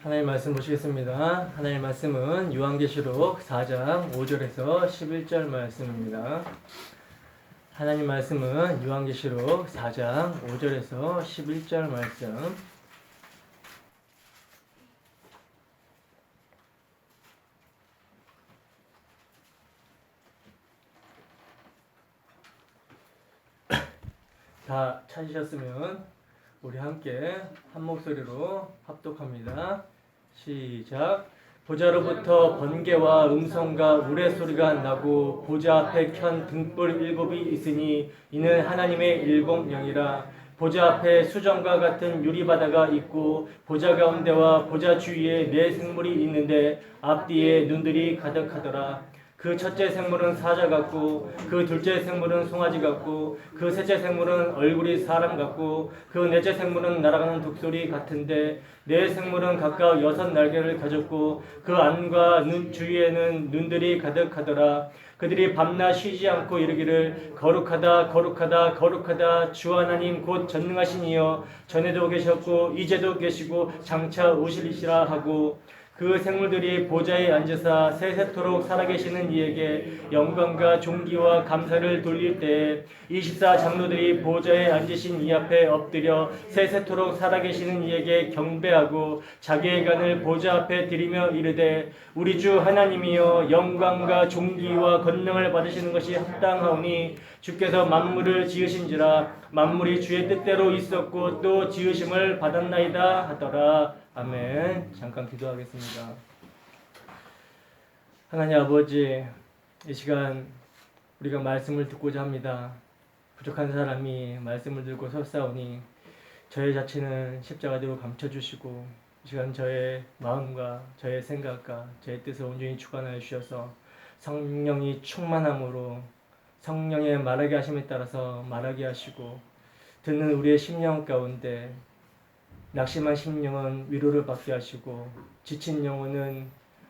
하나님 말씀 보시겠습니다. 하나님 말씀은 요한계시록 4장 5절에서 11절 말씀입니다. 하나님 말씀은 요한계시록 4장 5절에서 11절 말씀. 다 찾으셨으면 우리 함께 한 목소리로 합독합니다. 시작. 보좌로부터 번개와 음성과 우레소리가 나고 보좌 앞에 켠 등불 일곱이 있으니 이는 하나님의 일곱 영이라. 보좌 앞에 수정과 같은 유리바다가 있고 보좌 가운데와 보좌 주위에 네 생물이 있는데 앞뒤에 눈들이 가득하더라. 그 첫째 생물은 사자 같고 그 둘째 생물은 송아지 같고 그 셋째 생물은 얼굴이 사람 같고 그 넷째 생물은 날아가는 독수리 같은데 네 생물은 각각 6날개를 가졌고 그 안과 눈 주위에는 눈들이 가득하더라. 그들이 밤낮 쉬지 않고 이르기를 거룩하다 거룩하다 거룩하다 주 하나님 곧 전능하신 이여 전에도 계셨고 이제도 계시고 장차 오실이시라 하고 그 생물들이 보좌에 앉으사 세세토록 살아계시는 이에게 영광과 존귀와 감사를 돌릴 때에 24장로들이 보좌에 앉으신 이 앞에 엎드려 세세토록 살아계시는 이에게 경배하고 자기의 간을 보좌 앞에 드리며 이르되 우리 주 하나님이여 영광과 존귀와 권능을 받으시는 것이 합당하오니 주께서 만물을 지으신지라 만물이 주의 뜻대로 있었고 또 지으심을 받았나이다 하더라. 아멘. 잠깐 기도하겠습니다. 하나님 아버지, 이 시간 우리가 말씀을 듣고자 합니다. 부족한 사람이 말씀을 들고 섰사오니 저의 자체는 십자가대로 감춰주시고 이 시간 저의 마음과 저의 생각과 저의 뜻을 온전히 주관하여 주셔서 성령이 충만함으로 성령의 말하게 하심에 따라서 말하게 하시고 듣는 우리의 심령 가운데 낙심한 심령은 위로를 받게 하시고 지친 영혼은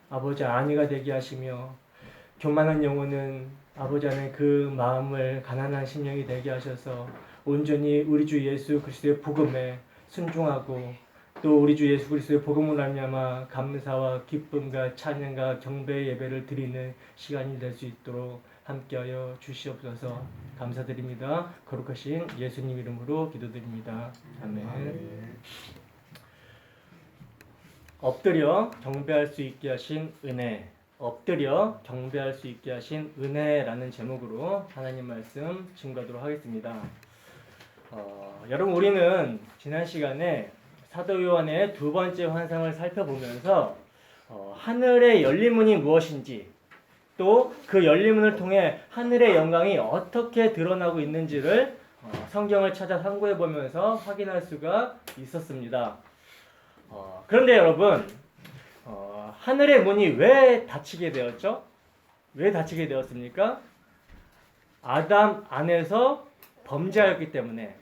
아버지 안위가 되게 하시며 교만한 영혼은 아버지 안에 그 마음을 가난한 심령이 되게 하셔서 온전히 우리 주 예수 그리스도의 복음에 순종하고 또 우리 주 예수 그리스도의 복음을 말미암아 감사와 기쁨과 찬양과 경배의 예배를 드리는 시간이 될 수 있도록 함께하여 주시옵소서. 감사드립니다. 거룩하신 예수님 이름으로 기도드립니다. 아멘. 엎드려 경배할 수 있게 하신 은혜. 엎드려 경배할 수 있게 하신 은혜라는 제목으로 하나님 말씀 증거하도록 하겠습니다. 여러분, 우리는 지난 시간에 사도 요한의 두 번째 환상을 살펴보면서 하늘의 열린 문이 무엇인지 또 그 열린 문을 통해 하늘의 영광이 어떻게 드러나고 있는지를 성경을 찾아 참고해 보면서 확인할 수가 있었습니다. 그런데 여러분, 하늘의 문이 왜 닫히게 되었죠? 왜 닫히게 되었습니까? 아담 안에서 범죄하였기 때문에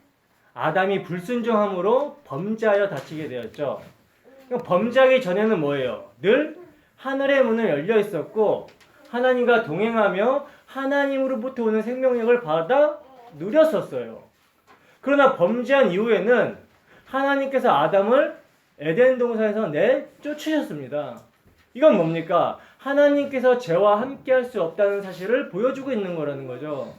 아담이 불순종함으로 범죄하여 닫히게 되었죠. 범죄하기 전에는 뭐예요? 늘 하늘의 문은 열려 있었고 하나님과 동행하며 하나님으로부터 오는 생명력을 받아 누렸었어요. 그러나 범죄한 이후에는 하나님께서 아담을 에덴 동산에서 내쫓으셨습니다. 이건 뭡니까? 하나님께서 죄와 함께할 수 없다는 사실을 보여주고 있는 거라는 거죠.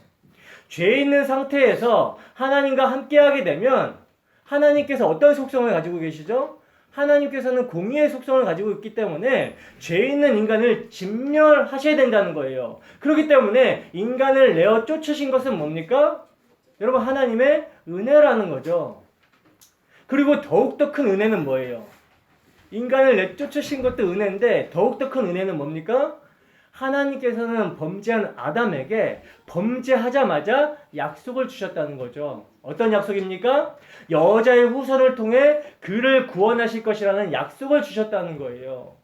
죄 있는 상태에서 하나님과 함께하게 되면 하나님께서 어떤 속성을 가지고 계시죠? 하나님께서는 공의의 속성을 가지고 있기 때문에 죄 있는 인간을 진멸하셔야 된다는 거예요. 그렇기 때문에 인간을 내어 쫓으신 것은 뭡니까? 여러분, 하나님의 은혜라는 거죠. 그리고 더욱더 큰 은혜는 뭐예요? 인간을 내쫓으신 것도 은혜인데 더욱더 큰 은혜는 뭡니까? 하나님께서는 범죄한 아담에게 범죄하자마자 약속을 주셨다는 거죠. 어떤 약속입니까? 여자의 후손을 통해 그를 구원하실 것이라는 약속을 주셨다는 거예요.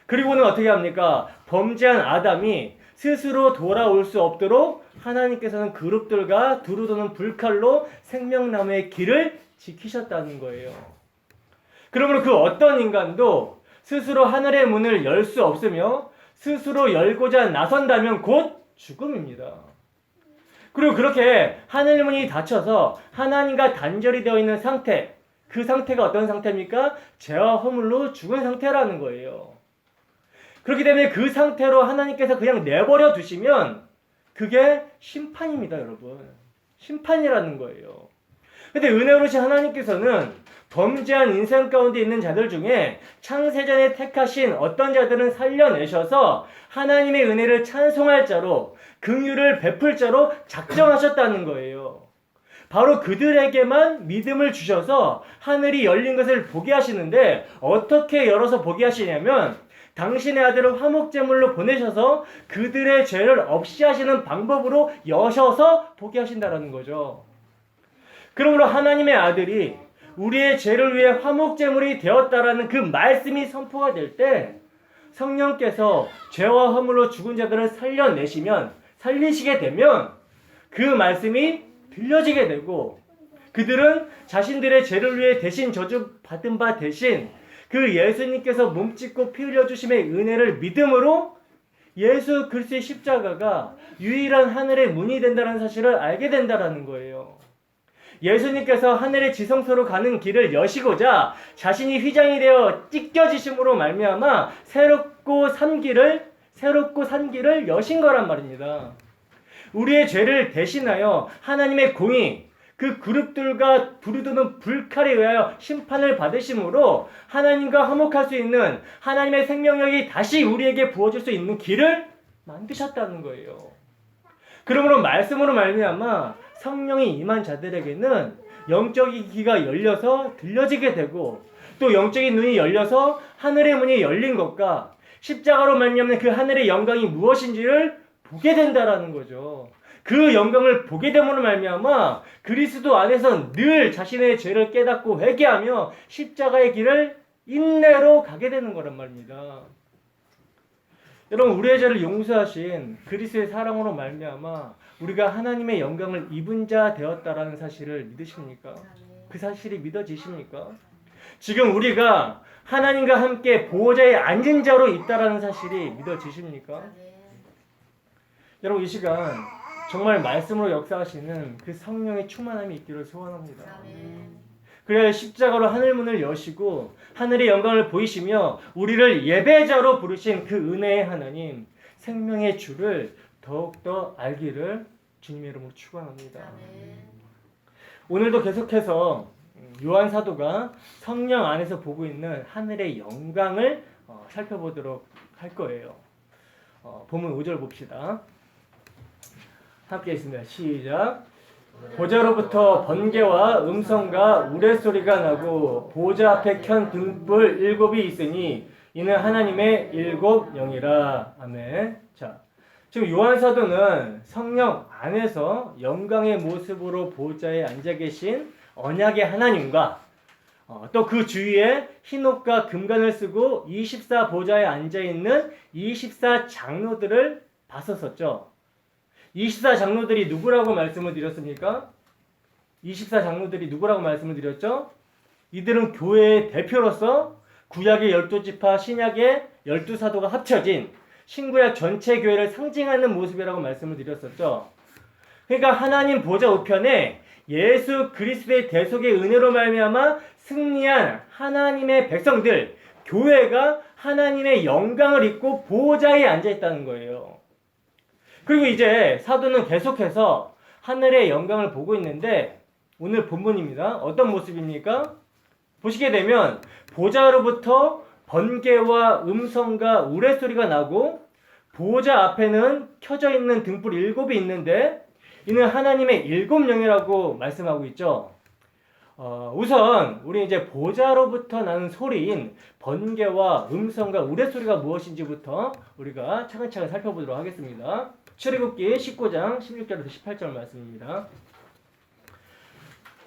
그리고는 어떻게 합니까? 범죄한 아담이 스스로 돌아올 수 없도록 하나님께서는 그룹들과 두루도는 불칼로 생명나무의 길을 지키셨다는 거예요. 그러므로 그 어떤 인간도 스스로 하늘의 문을 열 수 없으며 스스로 열고자 나선다면 곧 죽음입니다. 그리고 그렇게 하늘문이 닫혀서 하나님과 단절이 되어 있는 상태, 그 상태가 어떤 상태입니까? 죄와 허물로 죽은 상태라는 거예요. 그렇기 때문에 그 상태로 하나님께서 그냥 내버려 두시면 그게 심판입니다, 여러분. 심판이라는 거예요. 근데 은혜로우신 하나님께서는 범죄한 인생 가운데 있는 자들 중에 창세전에 택하신 어떤 자들은 살려내셔서 하나님의 은혜를 찬송할 자로, 긍휼을 베풀 자로 작정하셨다는 거예요. 바로 그들에게만 믿음을 주셔서 하늘이 열린 것을 보게 하시는데, 어떻게 열어서 보게 하시냐면 당신의 아들을 화목제물로 보내셔서 그들의 죄를 없이 하시는 방법으로 여셔서 보게 하신다라는 거죠. 그러므로 하나님의 아들이 우리의 죄를 위해 화목제물이 되었다라는 그 말씀이 선포가 될 때 성령께서 죄와 허물로 죽은 자들을 살리시게 되면 그 말씀이 들려지게 되고, 그들은 자신들의 죄를 위해 대신 저주받은 바 대신 그 예수님께서 몸짓고 피 흘려주심의 은혜를 믿음으로 예수 그리스도의 십자가가 유일한 하늘의 문이 된다는 사실을 알게 된다는 거예요. 예수님께서 하늘의 지성소로 가는 길을 여시고자 자신이 휘장이 되어 찢겨지심으로 말미암아 새롭고 산 길을 여신 거란 말입니다. 우리의 죄를 대신하여 하나님의 공의, 그 그룹들과 부르드는 불칼에 의하여 심판을 받으심으로 하나님과 화목할 수 있는 하나님의 생명력이 다시 우리에게 부어질 수 있는 길을 만드셨다는 거예요. 그러므로 말씀으로 말미암아 성령이 임한 자들에게는 영적인 귀가 열려서 들려지게 되고, 또 영적인 눈이 열려서 하늘의 문이 열린 것과 십자가로 말미암는 그 하늘의 영광이 무엇인지를 보게 된다라는 거죠. 그 영광을 보게 됨으로 말미암아 그리스도 안에서 늘 자신의 죄를 깨닫고 회개하며 십자가의 길을 인내로 가게 되는 거란 말입니다. 여러분, 우리의 죄를 용서하신 그리스도의 사랑으로 말미암아 우리가 하나님의 영광을 입은 자 되었다라는 사실을 믿으십니까? 그 사실이 믿어지십니까? 지금 우리가 하나님과 함께 보호자에 앉은 자로 있다라는 사실이 믿어지십니까? 여러분, 이 시간 정말 말씀으로 역사하시는 그 성령의 충만함이 있기를 소원합니다. 그래야 십자가로 하늘문을 여시고 하늘의 영광을 보이시며 우리를 예배자로 부르신 그 은혜의 하나님, 생명의 주를 더욱더 알기를 주님의 이름으로 축원합니다. 오늘도 계속해서 요한 사도가 성령 안에서 보고 있는 하늘의 영광을 살펴보도록 할 거예요. 본문 5절 봅시다. 함께 있습니다. 시작. 보좌로부터 번개와 음성과 우레소리가 나고 보좌 앞에 켠 등불 7이 있으니 이는 하나님의 7 영이라. 아멘. 자, 지금 요한 사도는 성령 안에서 영광의 모습으로 보좌에 앉아 계신 언약의 하나님과 또 그 주위에 흰옷과 금관을 쓰고 24 보좌에 앉아 있는 24 장로들을 봤었죠. 24 장로들이 누구라고 말씀을 드렸습니까? 24 장로들이 누구라고 말씀을 드렸죠? 이들은 교회의 대표로서 구약의 12지파, 신약의 12사도가 합쳐진 신구약 전체 교회를 상징하는 모습이라고 말씀을 드렸었죠. 그러니까 하나님 보좌 우편에 예수 그리스도의 대속의 은혜로 말미암아 승리한 하나님의 백성들, 교회가 하나님의 영광을 입고 보좌에 앉아 있다는 거예요. 그리고 이제 사도는 계속해서 하늘의 영광을 보고 있는데 오늘 본문입니다. 어떤 모습입니까? 보시게 되면 보좌로부터 번개와 음성과 우레소리가 나고 보좌 앞에는 켜져 있는 등불 7이 있는데 이는 하나님의 7 영이라고 말씀하고 있죠. 우선 우리 이제 보좌로부터 나는 소리인 번개와 음성과 우레소리가 무엇인지부터 우리가 차근차근 살펴보도록 하겠습니다. 출애굽기 19장 16절에서 18절 말씀입니다.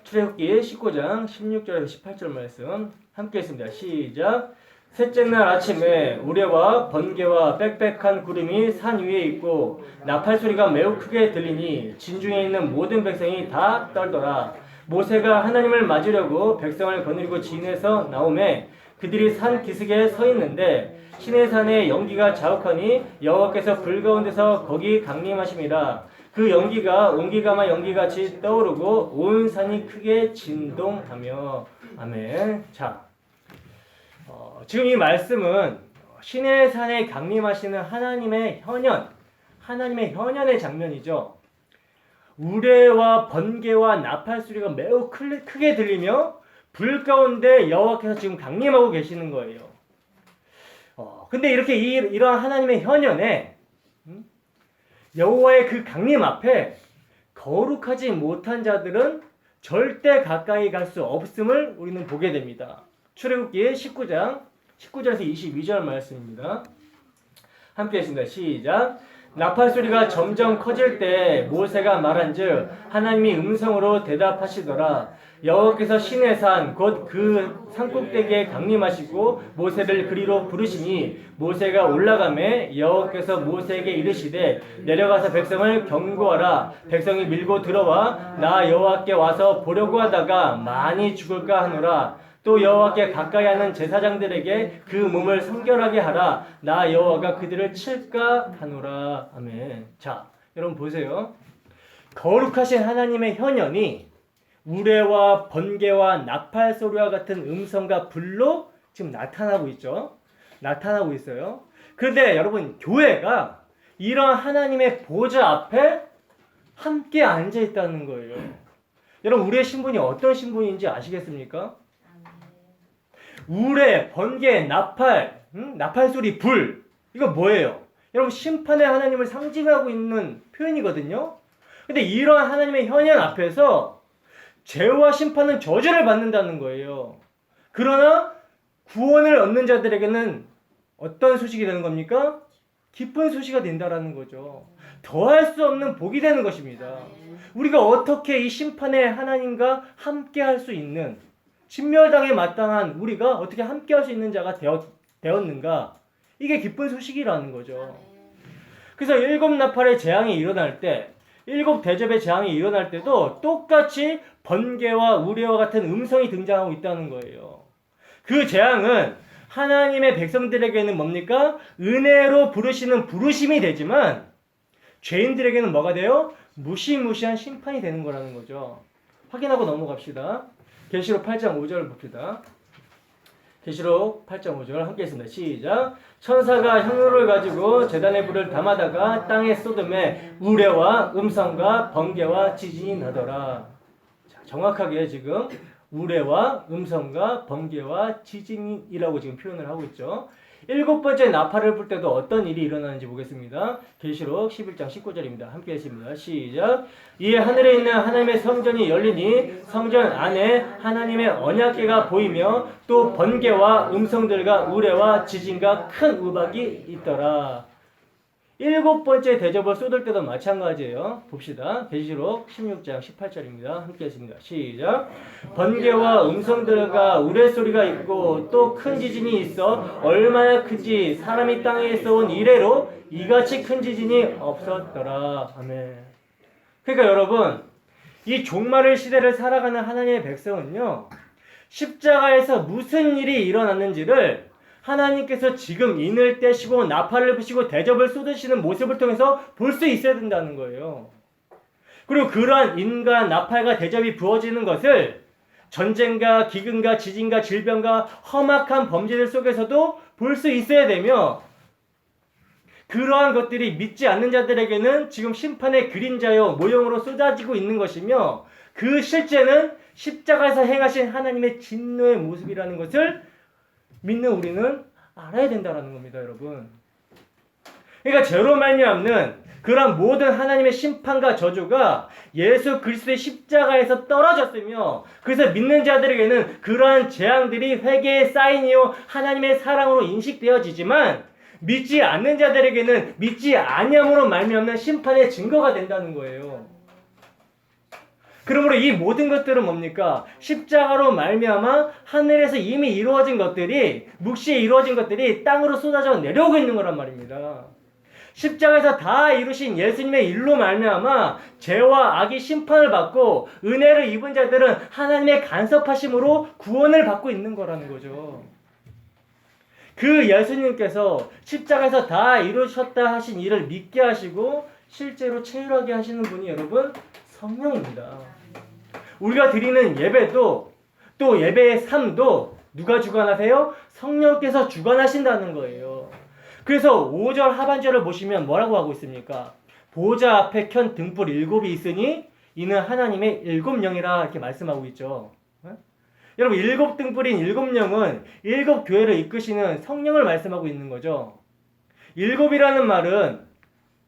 출애굽기 19장 16절에서 18절 말씀 함께 했습니다. 시작. 셋째 날 아침에 우레와 번개와 빽빽한 구름이 산 위에 있고 나팔 소리가 매우 크게 들리니 진중에 있는 모든 백성이 다 떨더라. 모세가 하나님을 맞으려고 백성을 거느리고 진에서 나오매 그들이 산 기슭에 서 있는데 시내산에 연기가 자욱하니 여호와께서 불 가운데서 거기 강림하심이라. 그 연기가 온기가마 연기같이 떠오르고 온 산이 크게 진동하며. 아멘. 자, 지금 이 말씀은 시내 산에 강림하시는 하나님의 현현의 장면이죠. 우레와 번개와 나팔 소리가 매우 크게 들리며 불 가운데 여호와께서 지금 강림하고 계시는 거예요. 근데 이렇게 이러한 하나님의 현현에 여호와의 그 강림 앞에 거룩하지 못한 자들은 절대 가까이 갈 수 없음을 우리는 보게 됩니다. 출애굽기 19장 19절에서 22절 말씀입니다. 함께 하십니다. 시작. 나팔 소리가 점점 커질 때 모세가 말한즉 하나님이 음성으로 대답하시더라. 여호와께서 시내 산 곧 그 산꼭대기에 강림하시고 모세를 그리로 부르시니 모세가 올라가매 여호와께서 모세에게 이르시되 내려가서 백성을 경고하라. 백성이 밀고 들어와 나 여호와께 와서 보려고 하다가 많이 죽을까 하노라. 또 여호와께 가까이 하는 제사장들에게 그 몸을 성결하게 하라. 나 여호와가 그들을 칠까 하노라. 아멘. 자, 여러분 보세요. 거룩하신 하나님의 현현이 우레와 번개와 나팔 소리와 같은 음성과 불로 지금 나타나고 있죠. 나타나고 있어요. 그런데 여러분 교회가 이런 하나님의 보좌 앞에 함께 앉아 있다는 거예요. 여러분 우리의 신분이 어떤 신분인지 아시겠습니까? 우레, 번개, 나팔, 나팔 소리, 불 이거 뭐예요? 여러분 심판의 하나님을 상징하고 있는 표현이거든요. 근데 이러한 하나님의 현현 앞에서 죄와 심판은 저주를 받는다는 거예요. 그러나 구원을 얻는 자들에게는 어떤 소식이 되는 겁니까? 기쁜 소식이 된다라는 거죠. 더할 수 없는 복이 되는 것입니다. 우리가 어떻게 이 심판의 하나님과 함께 할 수 있는 진멸당에 마땅한 우리가 어떻게 함께 할 수 있는 자가 되었는가? 이게 기쁜 소식이라는 거죠. 그래서 일곱 나팔의 재앙이 일어날 때 일곱 대접의 재앙이 일어날 때도 똑같이 번개와 우레와 같은 음성이 등장하고 있다는 거예요. 그 재앙은 하나님의 백성들에게는 뭡니까? 은혜로 부르시는 부르심이 되지만 죄인들에게는 뭐가 돼요? 무시무시한 심판이 되는 거라는 거죠. 확인하고 넘어갑시다. 계시록 8장 5절 봅시다. 계시록 8장 5절 함께 했습니다. 시작. 천사가 향로를 가지고 제단의 불을 담아다가 땅에 쏟음에 우레와 음성과 번개와 지진이 나더라. 자, 정확하게 지금 우레와 음성과 번개와 지진이라고 지금 표현을 하고 있죠. 일곱 번째 나팔을 불 때도 어떤 일이 일어나는지 보겠습니다. 계시록 11장 19절입니다. 함께 했습니다. 시작. 이에 하늘에 있는 하나님의 성전이 열리니 성전 안에 하나님의 언약궤가 보이며 또 번개와 음성들과 우레와 지진과 큰 우박이 있더라. 일곱 번째 대접을 쏟을 때도 마찬가지예요. 봅시다. 계시록 16장 18절입니다. 함께 했습니다. 시작. 번개와 음성들과 우레소리가 있고 또 큰 지진이 있어 얼마나 큰지 사람이 땅에서 온 이래로 이같이 큰 지진이 없었더라. 아멘. 그러니까 여러분 이 종말의 시대를 살아가는 하나님의 백성은요 십자가에서 무슨 일이 일어났는지를 하나님께서 지금 인을 떼시고 나팔을 부시고 대접을 쏟으시는 모습을 통해서 볼 수 있어야 된다는 거예요. 그리고 그러한 인과 나팔과 대접이 부어지는 것을 전쟁과 기근과 지진과 질병과 험악한 범죄들 속에서도 볼 수 있어야 되며 그러한 것들이 믿지 않는 자들에게는 지금 심판의 그림자요 모형으로 쏟아지고 있는 것이며 그 실제는 십자가에서 행하신 하나님의 진노의 모습이라는 것을 믿는 우리는 알아야 된다는 겁니다, 여러분. 그러니까 죄로 말미암는 그런 모든 하나님의 심판과 저주가 예수 그리스도의 십자가에서 떨어졌으며 그래서 믿는 자들에게는 그러한 재앙들이 회개의 사인이요 하나님의 사랑으로 인식되어지지만 믿지 않는 자들에게는 믿지 아니함으로 말미암는 심판의 증거가 된다는 거예요. 그러므로 이 모든 것들은 뭡니까? 십자가로 말미암아 하늘에서 이미 이루어진 것들이 묵시에 이루어진 것들이 땅으로 쏟아져 내려오고 있는 거란 말입니다. 십자가에서 다 이루신 예수님의 일로 말미암아 죄와 악이 심판을 받고 은혜를 입은 자들은 하나님의 간섭하심으로 구원을 받고 있는 거라는 거죠. 그 예수님께서 십자가에서 다 이루셨다 하신 일을 믿게 하시고 실제로 체휼하게 하시는 분이 여러분 성령입니다. 우리가 드리는 예배도 또 예배의 삶도 누가 주관하세요? 성령께서 주관하신다는 거예요. 그래서 5절 하반절을 보시면 뭐라고 하고 있습니까? 보좌 앞에 켠 등불 7이 있으니 이는 하나님의 7영이라 이렇게 말씀하고 있죠. 여러분 7등불인 7영은 7교회를 이끄시는 성령을 말씀하고 있는 거죠. 7이라는 말은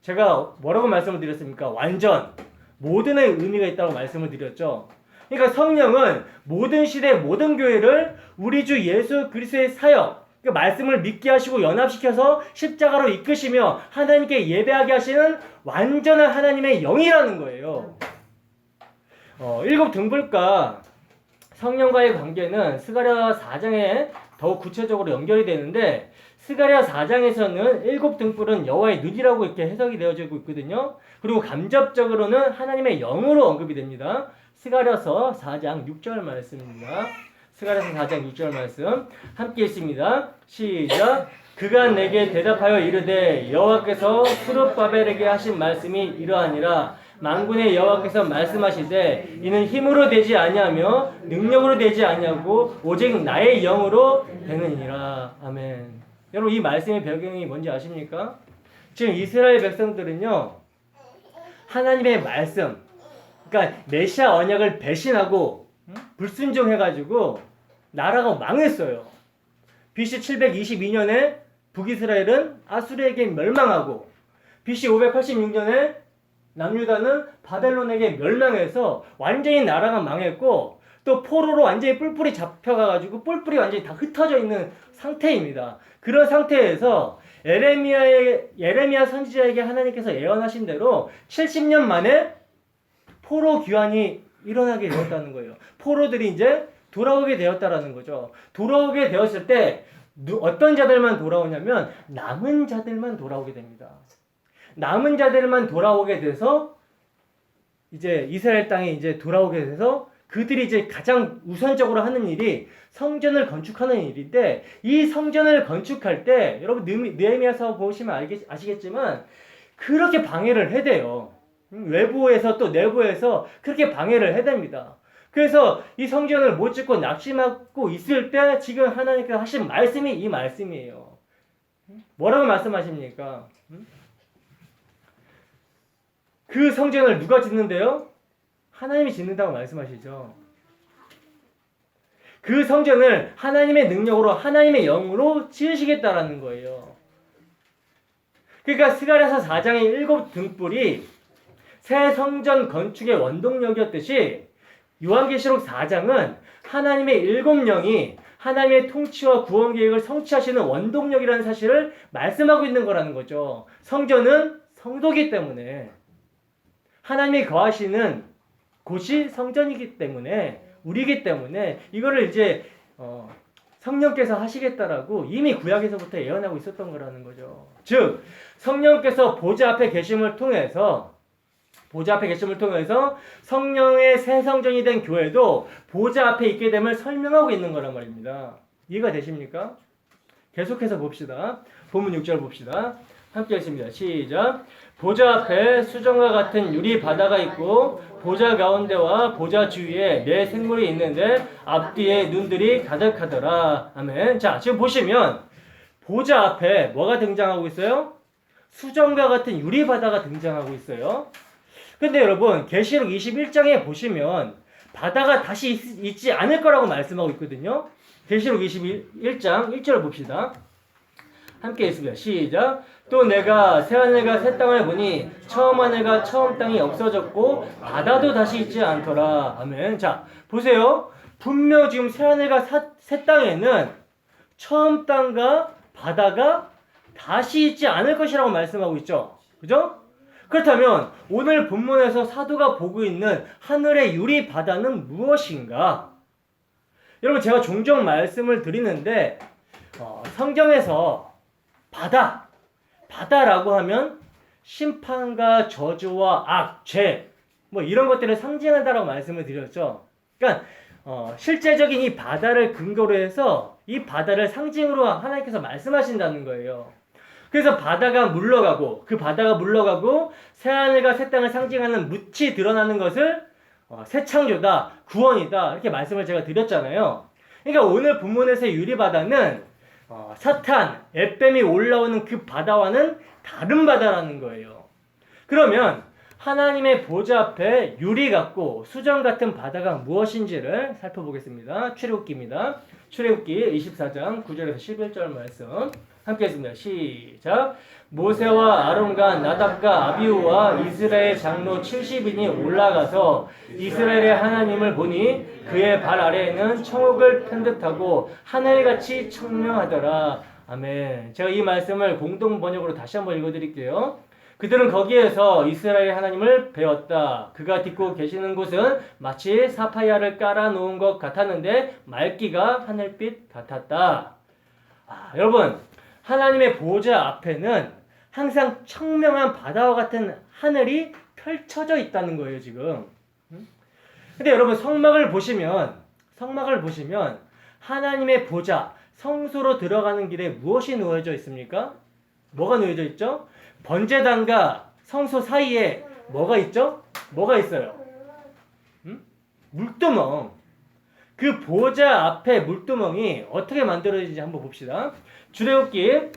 제가 뭐라고 말씀을 드렸습니까? 완전, 모든의 의미가 있다고 말씀을 드렸죠. 그러니까 성령은 모든 시대 모든 교회를 우리 주 예수 그리스도의 사역, 그 말씀을 믿게 하시고 연합시켜서 십자가로 이끄시며 하나님께 예배하게 하시는 완전한 하나님의 영이라는 거예요. 7등불과 성령과의 관계는 스가랴 4장에 더욱 구체적으로 연결이 되는데, 스가랴 4장에서는 7등불은 여호와의 눈이라고 이렇게 해석이 되어지고 있거든요. 그리고 간접적으로는 하나님의 영으로 언급이 됩니다. 스가랴서 4장 6절 말씀입니다. 스가랴서 4장 6절 말씀 함께 읽습니다. 시작. 그가 내게 대답하여 이르되 여호와께서 스룹바벨에게 하신 말씀이 이러하니라. 만군의 여호와께서 말씀하시되 이는 힘으로 되지 아니하며 능력으로 되지 아니하고 오직 나의 영으로 되느니라. 아멘. 여러분 이 말씀의 배경이 뭔지 아십니까? 지금 이스라엘 백성들은요, 하나님의 말씀, 그러니까 메시아 언약을 배신하고 불순종해가지고 나라가 망했어요. BC 722년에 북이스라엘은 아수르에게 멸망하고 BC 586년에 남유다는 바벨론에게 멸망해서 완전히 나라가 망했고, 또 포로로 완전히 뿔뿔이 잡혀가가지고 뿔뿔이 완전히 다 흩어져 있는 상태입니다. 그런 상태에서 예레미야 선지자에게 하나님께서 예언하신 대로 70년 만에 포로 귀환이 일어나게 되었다는 거예요. 포로들이 이제 돌아오게 되었다라는 거죠. 돌아오게 되었을 때 어떤 자들만 돌아오냐면 남은 자들만 돌아오게 됩니다. 남은 자들만 돌아오게 돼서 이제 이스라엘 땅에 이제 돌아오게 돼서 그들이 이제 가장 우선적으로 하는 일이 성전을 건축하는 일인데, 이 성전을 건축할 때 여러분 느헤미야서 보시면 아시겠지만 그렇게 방해를 해대요. 외부에서 또 내부에서 그렇게 방해를 해댑니다. 그래서 이 성전을 못 짓고 낙심하고 있을 때 지금 하나님께서 하신 말씀이 이 말씀이에요. 뭐라고 말씀하십니까? 그 성전을 누가 짓는데요? 하나님이 짓는다고 말씀하시죠. 그 성전을 하나님의 능력으로 하나님의 영으로 지으시겠다라는 거예요. 그러니까 스가랴서 4장의 7등불이 새 성전 건축의 원동력이었듯이 요한계시록 4장은 하나님의 7영이 하나님의 통치와 구원 계획을 성취하시는 원동력이라는 사실을 말씀하고 있는 거라는 거죠. 성전은 성도이기 때문에, 하나님이 거하시는 곳이 성전이기 때문에, 우리이기 때문에 이거를 이제 성령께서 하시겠다라고 이미 구약에서부터 예언하고 있었던 거라는 거죠. 즉 성령께서 보좌 앞에 계심을 통해서 성령의 새 성전이 된 교회도 보좌 앞에 있게 됨을 설명하고 있는 거란 말입니다. 이해가 되십니까? 계속해서 봅시다. 본문 6절 봅시다. 함께 읽습니다. 시작. 보좌 앞에 수정과 같은 유리 바다가 있고 보좌 가운데와 보좌 주위에 네 생물이 있는데 앞뒤에 눈들이 가득하더라. 아멘. 자, 지금 보시면 보좌 앞에 뭐가 등장하고 있어요? 수정과 같은 유리 바다가 등장하고 있어요. 근데 여러분 계시록 21장에 보시면 바다가 다시 있지 않을 거라고 말씀하고 있거든요. 계시록 21장 1절 봅시다. 함께 읽습니다. 시작. 또 내가 새하늘과 새 땅을 보니 처음 하늘과 처음 땅이 없어졌고 바다도 다시 있지 않더라. 아멘. 자, 보세요. 분명 지금 새하늘과 새 땅에는 처음 땅과 바다가 다시 있지 않을 것이라고 말씀하고 있죠. 그죠? 그렇다면 오늘 본문에서 사도가 보고 있는 하늘의 유리 바다는 무엇인가? 여러분 제가 종종 말씀을 드리는데 성경에서 바다라고 하면 심판과 저주와 악, 죄 뭐 이런 것들을 상징한다라고 말씀을 드렸죠. 그러니까 실제적인 이 바다를 근거로 해서 이 바다를 상징으로 하나님께서 말씀하신다는 거예요. 그래서 바다가 물러가고 그 바다가 물러가고 새하늘과 새 땅을 상징하는 묻이 드러나는 것을 새 창조다, 구원이다 이렇게 말씀을 제가 드렸잖아요. 그러니까 오늘 본문에서의 유리바다는 사탄, 에뱀이 올라오는 그 바다와는 다른 바다라는 거예요. 그러면 하나님의 보좌 앞에 유리 같고 수정 같은 바다가 무엇인지를 살펴보겠습니다. 출애굽기입니다. 출애굽기 24장 9절에서 11절 말씀 함께 했습니다. 시작. 모세와 아론과 나답과 아비후와 이스라엘 장로 70인이 올라가서 이스라엘의 하나님을 보니 그의 발 아래에는 천국을 편듯하고 하늘같이 청명하더라. 아멘. 제가 이 말씀을 공동 번역으로 다시 한번 읽어드릴게요. 그들은 거기에서 이스라엘 하나님을 배웠다. 그가 딛고 계시는 곳은 마치 사파이아를 깔아놓은 것 같았는데 맑기가 하늘빛 같았다. 여러분, 하나님의 보좌 앞에는 항상 청명한 바다와 같은 하늘이 펼쳐져 있다는 거예요, 지금. 근데 여러분, 성막을 보시면 하나님의 보좌, 성소로 들어가는 길에 무엇이 놓여져 있습니까? 뭐가 놓여져 있죠? 번제단과 성소 사이에 뭐가 있죠? 뭐가 있어요? 물두멍. 그 보좌 앞에 물두멍이 어떻게 만들어지는지 한번 봅시다. 출애굽기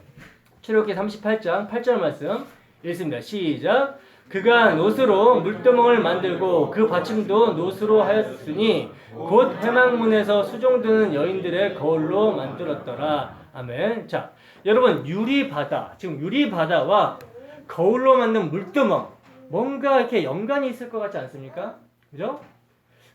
38장 8절 말씀 읽습니다. 시작. 그가 노스로 물두멍을 만들고 그 받침도 노스로 하였으니 곧 회막문에서 수종드는 여인들의 거울로 만들었더라. 아멘. 자, 여러분, 유리바다, 지금 유리바다와 거울로 만든 물두멍, 뭔가 이렇게 연관이 있을 것 같지 않습니까? 그죠?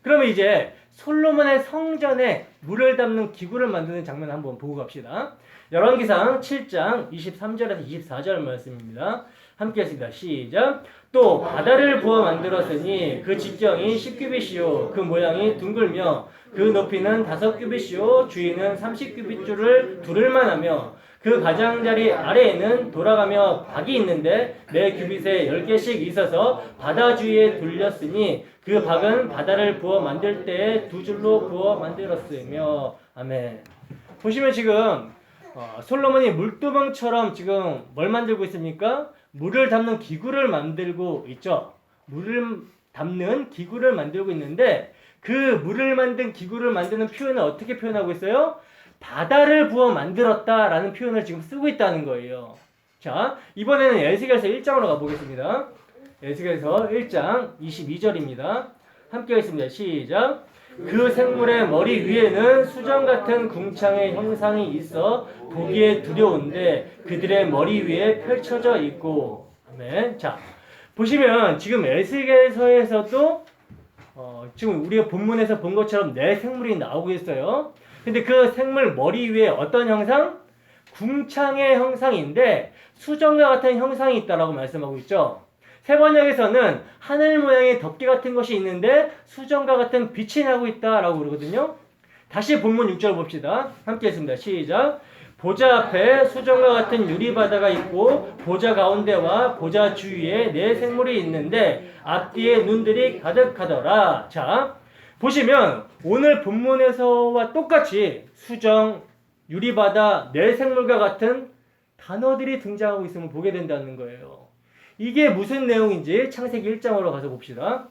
그러면 이제 솔로몬의 성전에 물을 담는 기구를 만드는 장면 한번 보고 갑시다. 열왕기상 7장 23절에서 24절 말씀입니다. 함께 하겠습니다. 시작. 또 바다를 부어 만들었으니 그 직경이 10규빗이요 그 모양이 둥글며 그 높이는 5규빗이요 주위는 30규빗줄을 두를만 하며 그 가장자리 아래에는 돌아가며 박이 있는데 매 규빗에 10개씩 있어서 바다 주위에 둘렸으니 그 박은 바다를 부어 만들 때에 2줄로 부어 만들었으며. 아멘. 보시면 지금 솔로몬이 물두멍처럼 지금 뭘 만들고 있습니까? 물을 담는 기구를 만들고 있죠. 물을 담는 기구를 만들고 있는데 그 물을 만든 기구를 만드는 표현을 어떻게 표현하고 있어요? 바다를 부어 만들었다라는 표현을 지금 쓰고 있다는 거예요. 자, 이번에는 에스겔서 1장으로 가보겠습니다. 에스겔서 1장 22절입니다. 함께 하겠습니다. 시작. 그 생물의 머리 위에는 수정 같은 궁창의 형상이 있어 보기에 두려운데 그들의 머리 위에 펼쳐져 있고. 아멘. 자, 보시면 지금 에스겔서에서도 지금 우리가 본문에서 본 것처럼 네 생물이 나오고 있어요. 근데 그 생물 머리 위에 어떤 형상? 궁창의 형상인데 수정과 같은 형상이 있다라고 말씀하고 있죠. 세번역에서는 하늘 모양의 덮개 같은 것이 있는데 수정과 같은 빛이 나고 있다라고 그러거든요. 다시 본문 6절 봅시다. 함께 했습니다. 시작. 보좌 앞에 수정과 같은 유리바다가 있고 보좌 가운데와 보좌 주위에 네 생물이 있는데 앞뒤에 눈들이 가득하더라. 자, 보시면 오늘 본문에서와 똑같이 수정, 유리바다, 네 생물과 같은 단어들이 등장하고 있음을 보게 된다는 거예요. 이게 무슨 내용인지 창세기 1장으로 가서 봅시다.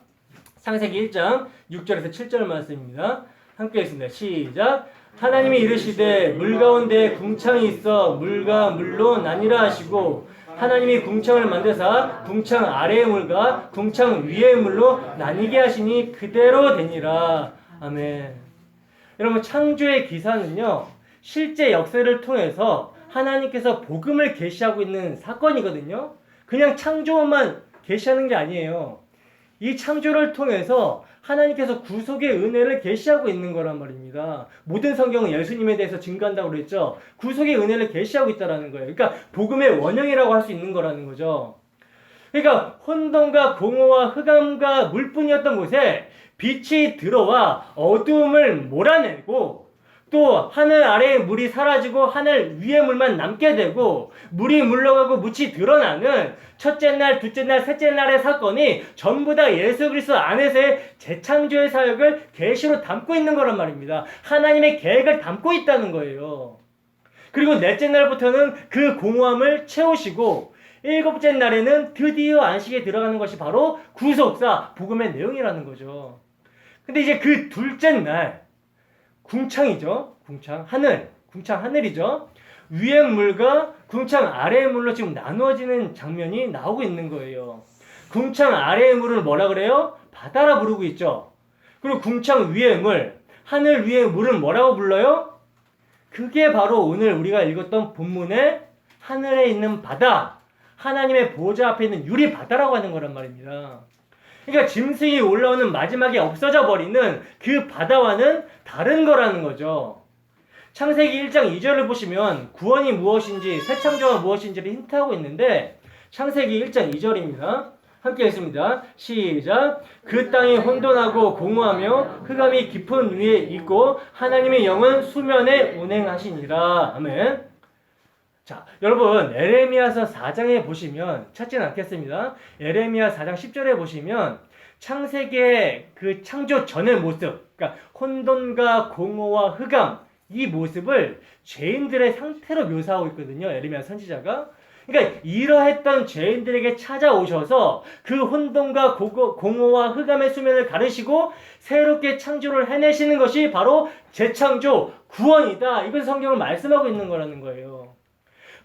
창세기 1장 6절에서 7절 말씀입니다. 함께 읽습니다. 시작. 하나님이 이르시되 물 가운데 궁창이 있어 물과 물로 나뉘라 하시고 하나님이 궁창을 만드사 궁창 아래의 물과 궁창 위의 물로 나뉘게 하시니 그대로 되니라. 아멘. 여러분, 창조의 기사는요, 실제 역사를 통해서 하나님께서 복음을 계시하고 있는 사건이거든요. 그냥 창조만 계시하는 게 아니에요. 이 창조를 통해서 하나님께서 구속의 은혜를 계시하고 있는 거란 말입니다. 모든 성경은 예수님에 대해서 증거한다고 그랬죠. 구속의 은혜를 계시하고 있다는 거예요. 그러니까 복음의 원형이라고 할 수 있는 거라는 거죠. 그러니까 혼돈과 공허와 흑암과 물뿐이었던 곳에 빛이 들어와 어두움을 몰아내고 또 하늘 아래의 물이 사라지고 하늘 위의 물만 남게 되고 물이 물러가고 묻이 드러나는 첫째 날, 둘째 날, 셋째 날의 사건이 전부 다 예수 그리스도 안에서의 재창조의 사역을 계시로 담고 있는 거란 말입니다. 하나님의 계획을 담고 있다는 거예요. 그리고 넷째 날부터는 그 공허함을 채우시고 일곱째 날에는 드디어 안식에 들어가는 것이 바로 구속사, 복음의 내용이라는 거죠. 근데 이제 그 둘째 날 궁창이죠. 궁창 하늘이죠. 위의 물과 궁창 아래의 물로 지금 나누어지는 장면이 나오고 있는 거예요. 궁창 아래의 물을 뭐라 그래요? 바다라 부르고 있죠. 그리고 궁창 위의 물, 하늘 위의 물은 뭐라고 불러요? 그게 바로 오늘 우리가 읽었던 본문의 하늘에 있는 바다, 하나님의 보좌 앞에 있는 유리 바다라고 하는 거란 말입니다. 그러니까 짐승이 올라오는 마지막에 없어져 버리는 그 바다와는 다른 거라는 거죠. 창세기 1장 2절을 보시면 구원이 무엇인지, 새 창조가 무엇인지를 힌트하고 있는데 창세기 1장 2절입니다. 함께 읽습니다. 시작. 그 땅이 혼돈하고 공허하며 흑암이 깊은 위에 있고 하나님의 영은 수면에 운행하시니라. 아멘. 자, 여러분 에레미야서 4장에 보시면 찾지는 않겠습니다. 에레미야 4장 10절에 보시면 창세기의 그 창조 전의 모습, 그러니까 혼돈과 공허와 흑암, 이 모습을 죄인들의 상태로 묘사하고 있거든요. 에레미야 선지자가. 그러니까 이러했던 죄인들에게 찾아오셔서 그 혼돈과 공허와 흑암의 수면을 가르시고 새롭게 창조를 해내시는 것이 바로 재창조, 구원이다. 이걸 성경은 말씀하고 있는 거라는 거예요.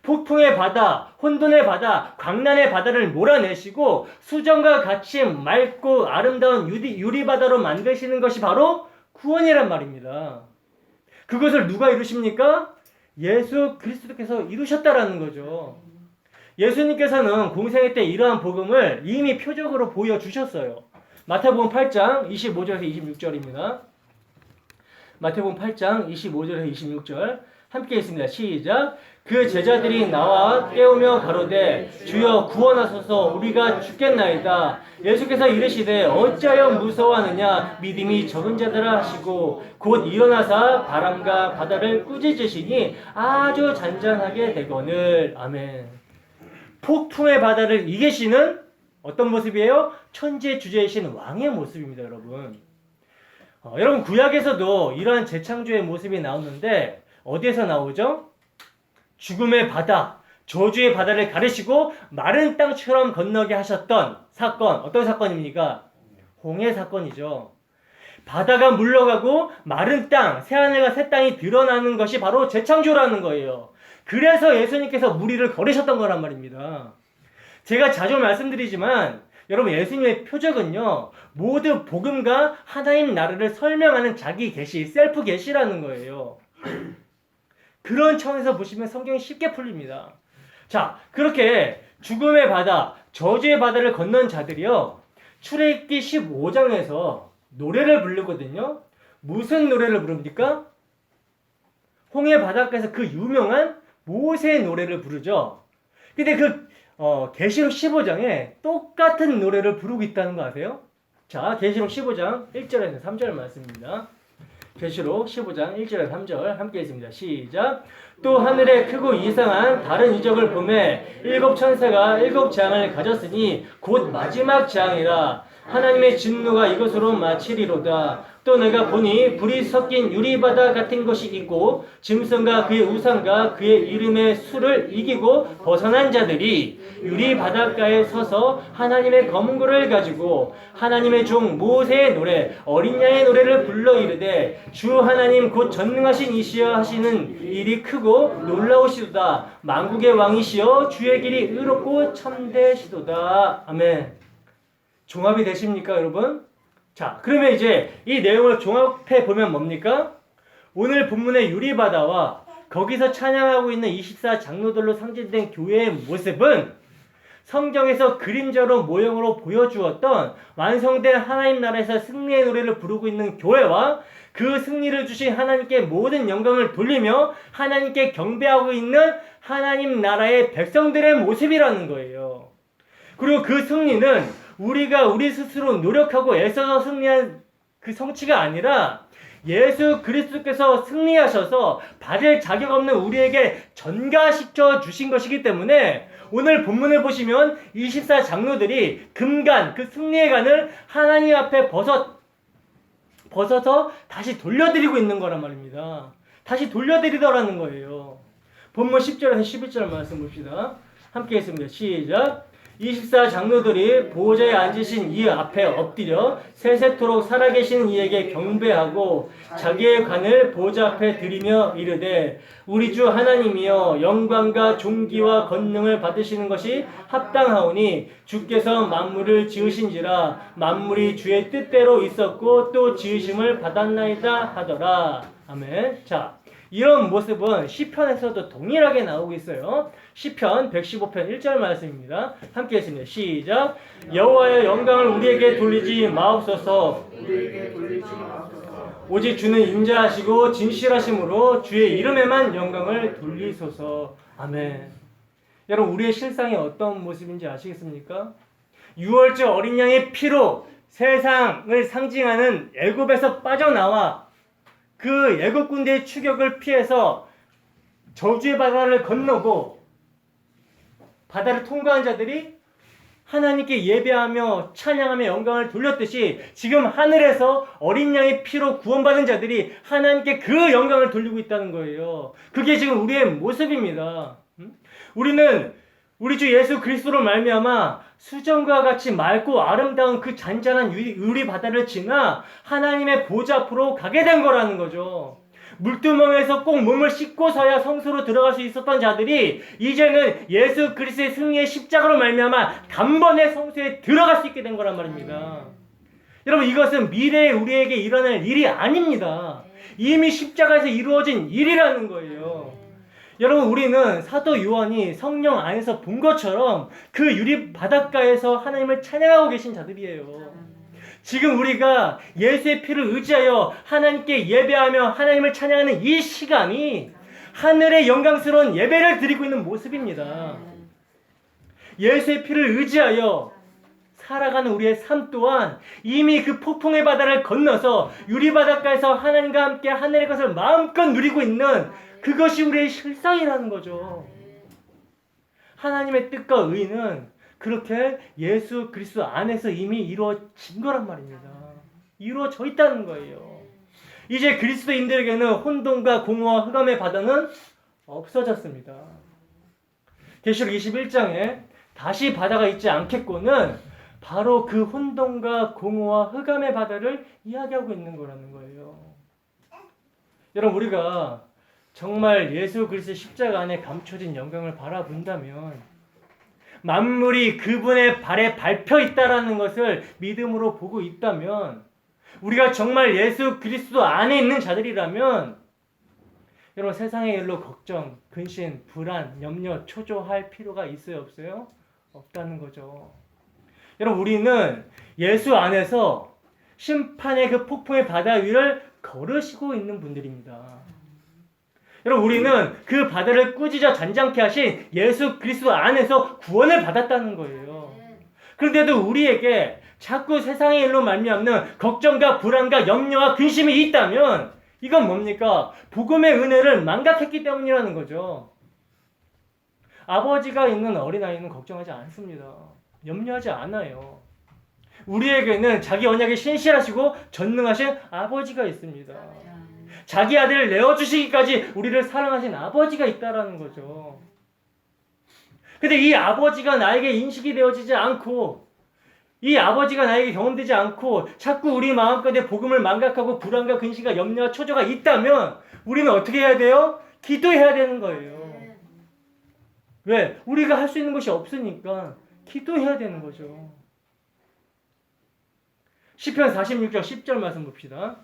폭풍의 바다, 혼돈의 바다, 광란의 바다를 몰아내시고 수정과 같이 맑고 아름다운 유리바다로 만드시는 것이 바로 구원이란 말입니다. 그것을 누가 이루십니까? 예수 그리스도께서 이루셨다라는 거죠. 예수님께서는 공생애 때 이러한 복음을 이미 표적으로 보여주셨어요. 마태복음 8장 25절에서 26절입니다. 마태복음 8장 25절에서 26절 함께 읽습니다. 시작. 그 제자들이 나와 깨우며 가로되 주여 구원하소서 우리가 죽겠나이다. 예수께서 이르시되 어찌하여 무서워하느냐 믿음이 적은 자들아 하시고 곧 일어나사 바람과 바다를 꾸짖으시니 아주 잔잔하게 되거늘. 아멘. 폭풍의 바다를 이기시는 어떤 모습이에요? 천지의 주제이신 왕의 모습입니다, 여러분. 여러분 구약에서도 이러한 재창조의 모습이 나오는데 어디에서 나오죠? 죽음의 바다, 저주의 바다를 가르시고 마른 땅처럼 건너게 하셨던 사건, 어떤 사건입니까? 홍해 사건이죠. 바다가 물러가고 마른 땅, 새하늘과 새 땅이 드러나는 것이 바로 재창조라는 거예요. 그래서 예수님께서 무리를 거르셨던 거란 말입니다. 제가 자주 말씀드리지만 여러분 예수님의 표적은요 모두 복음과 하나님 나라를 설명하는 자기 계시, 셀프 계시라는 거예요. 그런 차원에서 보시면 성경이 쉽게 풀립니다. 자, 그렇게 죽음의 바다, 저주의 바다를 건넌 자들이요 출애굽기 15장에서 노래를 부르거든요. 무슨 노래를 부릅니까? 홍해 바닷가에서 그 유명한 모세의 노래를 부르죠. 근데 그 계시록 15장에 똑같은 노래를 부르고 있다는 거 아세요? 자, 계시록 15장 1절에서 3절 말씀입니다. 계시록 15장 1절에서 3절 함께 읽습니다. 시작. 또 하늘에 크고 이상한 다른 이적을 보매 일곱 천사가 일곱 재앙을 가졌으니 곧 마지막 재앙이라. 하나님의 진노가 이것으로 마치리로다. 또 내가 보니 불이 섞인 유리바다 같은 것이 있고 짐승과 그의 우상과 그의 이름의 수를 이기고 벗어난 자들이 유리바닷가에 서서 하나님의 검구를 가지고 하나님의 종 모세의 노래 어린 양의 노래를 불러 이르되 주 하나님 곧 전능하신 이시여 하시는 일이 크고 놀라우시도다. 만국의 왕이시여 주의 길이 의롭고 참되시도다. 아멘. 종합이 되십니까, 여러분? 자, 그러면 이제 이 내용을 종합해 보면 뭡니까? 오늘 본문의 유리바다와 거기서 찬양하고 있는 24장로들로 상징된 교회의 모습은 성경에서 그림자로 모형으로 보여주었던 완성된 하나님 나라에서 승리의 노래를 부르고 있는 교회와 그 승리를 주신 하나님께 모든 영광을 돌리며 하나님께 경배하고 있는 하나님 나라의 백성들의 모습이라는 거예요. 그리고 그 승리는 우리가 우리 스스로 노력하고 애써서 승리한 그 성취가 아니라 예수 그리스도께서 승리하셔서 받을 자격 없는 우리에게 전가시켜 주신 것이기 때문에 오늘 본문을 보시면 24장로들이 금간, 그 승리의 간을 하나님 앞에 벗어서 다시 돌려드리고 있는 거란 말입니다. 다시 돌려드리더라는 거예요. 본문 10절에서 11절 말씀 봅시다. 함께 했습니다. 시작. 24 장로들이 보호자에 앉으신 이 앞에 엎드려 세세토록 살아계신 이에게 경배하고 자기의 관을 보호자 앞에 드리며 이르되 우리 주 하나님이여 영광과 존귀와 권능을 받으시는 것이 합당하오니 주께서 만물을 지으신지라 만물이 주의 뜻대로 있었고 또 지으심을 받았나이다 하더라. 아멘. 자, 이런 모습은 시편에서도 동일하게 나오고 있어요. 시편 115편 1절 말씀입니다. 함께 했습니다. 시작. 여호와의 영광을 우리에게 돌리지 마옵소서. 오직 주는 인자하시고 진실하심으로 주의 이름에만 영광을 돌리소서. 아멘. 여러분, 우리의 실상이 어떤 모습인지 아시겠습니까? 6월절 어린 양의 피로 세상을 상징하는 애굽에서 빠져나와 그 애굽 군대의 추격을 피해서 저주의 바다를 건너고 바다를 통과한 자들이 하나님께 예배하며 찬양하며 영광을 돌렸듯이 지금 하늘에서 어린 양의 피로 구원받은 자들이 하나님께 그 영광을 돌리고 있다는 거예요. 그게 지금 우리의 모습입니다. 우리는 우리 주 예수 그리스도로 말미암아 수정과 같이 맑고 아름다운 그 잔잔한 유리 바다를 지나 하나님의 보좌 앞으로 가게 된 거라는 거죠. 물두멍에서 꼭 몸을 씻고서야 성소로 들어갈 수 있었던 자들이 이제는 예수 그리스도의 승리의 십자가로 말미암아 단번에 성소에 들어갈 수 있게 된 거란 말입니다. 여러분, 이것은 미래에 우리에게 일어날 일이 아닙니다. 이미 십자가에서 이루어진 일이라는 거예요. 여러분, 우리는 사도 요한이 성령 안에서 본 것처럼 그 유리 바닷가에서 하나님을 찬양하고 계신 자들이에요. 지금 우리가 예수의 피를 의지하여 하나님께 예배하며 하나님을 찬양하는 이 시간이 하늘의 영광스러운 예배를 드리고 있는 모습입니다. 예수의 피를 의지하여 살아가는 우리의 삶 또한 이미 그 폭풍의 바다를 건너서 유리 바닷가에서 하나님과 함께 하늘의 것을 마음껏 누리고 있는 그것이 우리의 실상이라는 거죠. 하나님의 뜻과 의는 그렇게 예수 그리스도 안에서 이미 이루어진 거란 말입니다. 이루어져 있다는 거예요. 이제 그리스도인들에게는 혼돈과 공허와 흑암의 바다는 없어졌습니다. 계시록 21장에 다시 바다가 있지 않겠고는 바로 그 혼돈과 공허와 흑암의 바다를 이야기하고 있는 거라는 거예요. 여러분, 우리가 정말 예수 그리스도의 십자가 안에 감춰진 영광을 바라본다면 만물이 그분의 발에 밟혀 있다라는 것을 믿음으로 보고 있다면 우리가 정말 예수 그리스도 안에 있는 자들이라면 여러분, 세상의 일로 걱정, 근심, 불안, 염려, 초조할 필요가 있어요, 없어요? 없다는 거죠. 여러분, 우리는 예수 안에서 심판의 그 폭풍의 바다 위를 걸으시고 있는 분들입니다. 여러분, 우리는 그 바다를 꾸짖어 잔잔케 하신 예수 그리스도 안에서 구원을 받았다는 거예요. 그런데도 우리에게 자꾸 세상의 일로 말미암는 걱정과 불안과 염려와 근심이 있다면 이건 뭡니까? 복음의 은혜를 망각했기 때문이라는 거죠. 아버지가 있는 어린아이는 걱정하지 않습니다. 염려하지 않아요. 우리에게는 자기 언약에 신실하시고 전능하신 아버지가 있습니다. 자기 아들을 내어주시기까지 우리를 사랑하신 아버지가 있다라는 거죠. 근데 이 아버지가 나에게 인식이 되어지지 않고 이 아버지가 나에게 경험되지 않고 자꾸 우리 마음가운데 복음을 망각하고 불안과 근심과 염려와 초조가 있다면 우리는 어떻게 해야 돼요? 기도해야 되는 거예요. 왜? 우리가 할 수 있는 것이 없으니까 기도해야 되는 거죠. 시편 46장 10절 말씀 봅시다.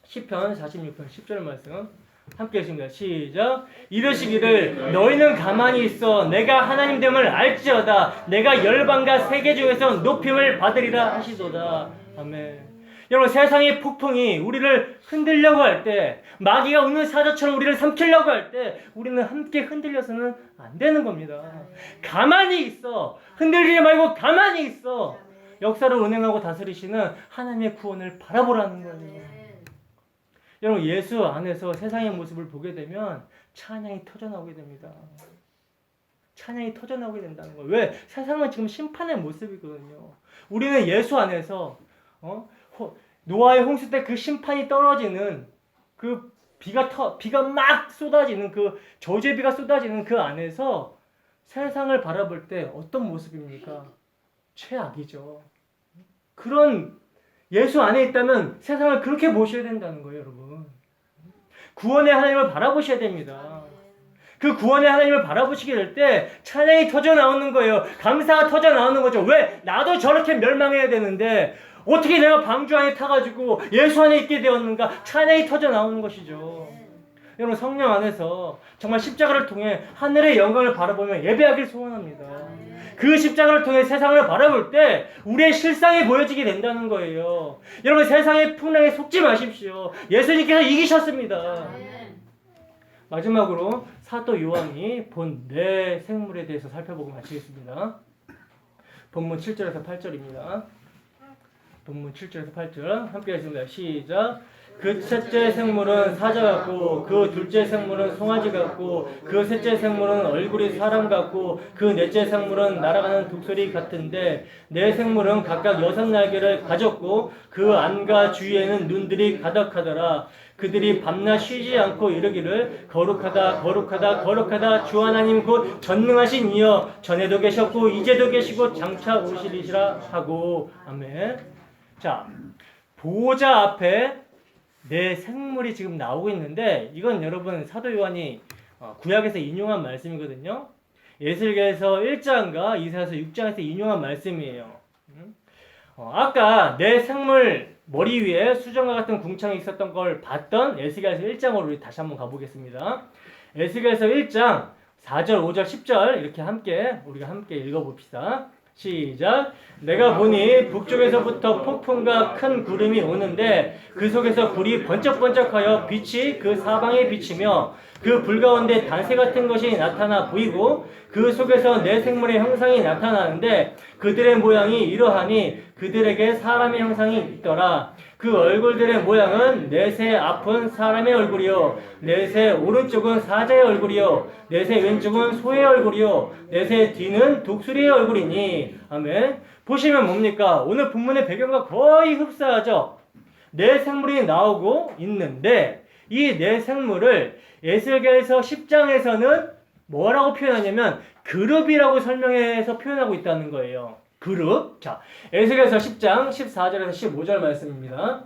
시편 46편 10절 말씀 함께 했습니다. 시작. 이르시기를 너희는 가만히 있어 내가 하나님 됨을 알지어다 내가 열방과 세계 중에서 높임을 받으리라 하시도다. 아멘. 여러분, 세상의 폭풍이 우리를 흔들려고 할 때, 마귀가 우는 사자처럼 우리를 삼키려고 할 때 우리는 함께 흔들려서는 안 되는 겁니다. 가만히 있어. 흔들리지 말고 가만히 있어. 역사를 운행하고 다스리시는 하나님의 구원을 바라보라는 거예요. 여러분, 예수 안에서 세상의 모습을 보게 되면 찬양이 터져나오게 됩니다. 찬양이 터져나오게 된다는 거예요. 왜? 세상은 지금 심판의 모습이거든요. 우리는 예수 안에서 노아의 홍수 때 그 심판이 떨어지는 그 비가 막 쏟아지는 그 저주의 비가 쏟아지는 그 안에서 세상을 바라볼 때 어떤 모습입니까? 최악이죠. 그런 예수 안에 있다면 세상을 그렇게 보셔야 된다는 거예요, 여러분. 구원의 하나님을 바라보셔야 됩니다. 그 구원의 하나님을 바라보시게 될 때 찬양이 터져 나오는 거예요. 감사가 터져 나오는 거죠. 왜? 나도 저렇게 멸망해야 되는데 어떻게 내가 방주 안에 타가지고 예수 안에 있게 되었는가? 찬양이 터져 나오는 것이죠. 여러분, 성령 안에서 정말 십자가를 통해 하늘의 영광을 바라보며 예배하길 소원합니다. 그 십자가를 통해 세상을 바라볼 때 우리의 실상이 보여지게 된다는 거예요. 여러분, 세상의 풍랑에 속지 마십시오. 예수님께서 이기셨습니다. 마지막으로 사도 요한이 본 네 생물에 대해서 살펴보고 마치겠습니다. 본문 7절에서 8절입니다. 본문 7절에서 8절 함께 하겠습니다. 시작. 그 첫째 생물은 사자 같고 그 둘째 생물은 송아지 같고 그 셋째 생물은 얼굴이 사람 같고 그 넷째 생물은 날아가는 독수리 같은데 네 생물은 각각 6날개를 가졌고 그 안과 주위에는 눈들이 가득하더라. 그들이 밤낮 쉬지 않고 이르기를 거룩하다 거룩하다 거룩하다 주 하나님 곧 전능하신 이여 전에도 계셨고 이제도 계시고 장차 오시리시라 하고. 아멘. 자, 보호자 앞에 네 생물이 지금 나오고 있는데 이건 여러분 사도 요한이 구약에서 인용한 말씀이거든요. 에스겔서 1장과 이사야서 6장에서 인용한 말씀이에요. 아까 네 생물 머리 위에 수정과 같은 궁창이 있었던 걸 봤던 에스겔서 1장으로 우리 다시 한번 가보겠습니다. 에스겔서 1장 4절, 5절, 10절 이렇게 우리가 함께 읽어봅시다. 시작. 내가 보니 북쪽에서부터 폭풍과 큰 구름이 오는데 그 속에서 불이 번쩍번쩍하여 빛이 그 사방에 비치며 그 불 가운데 단새 같은 것이 나타나 보이고 그 속에서 네 생물의 형상이 나타나는데 그들의 모양이 이러하니 그들에게 사람의 형상이 있더라. 그 얼굴들의 모양은 넷의 앞은 사람의 얼굴이요 넷의 오른쪽은 사자의 얼굴이요 넷의 왼쪽은 소의 얼굴이요 넷의 뒤는 독수리의 얼굴이니. 아멘. 보시면 뭡니까? 오늘 본문의 배경과 거의 흡사하죠. 네 생물이 나오고 있는데 이 네 생물을 에스겔서 10장에서는 뭐라고 표현하냐면 그룹이라고 설명해서 표현하고 있다는 거예요. 그룹. 자, 에스겔서 10장 14절에서 15절 말씀입니다.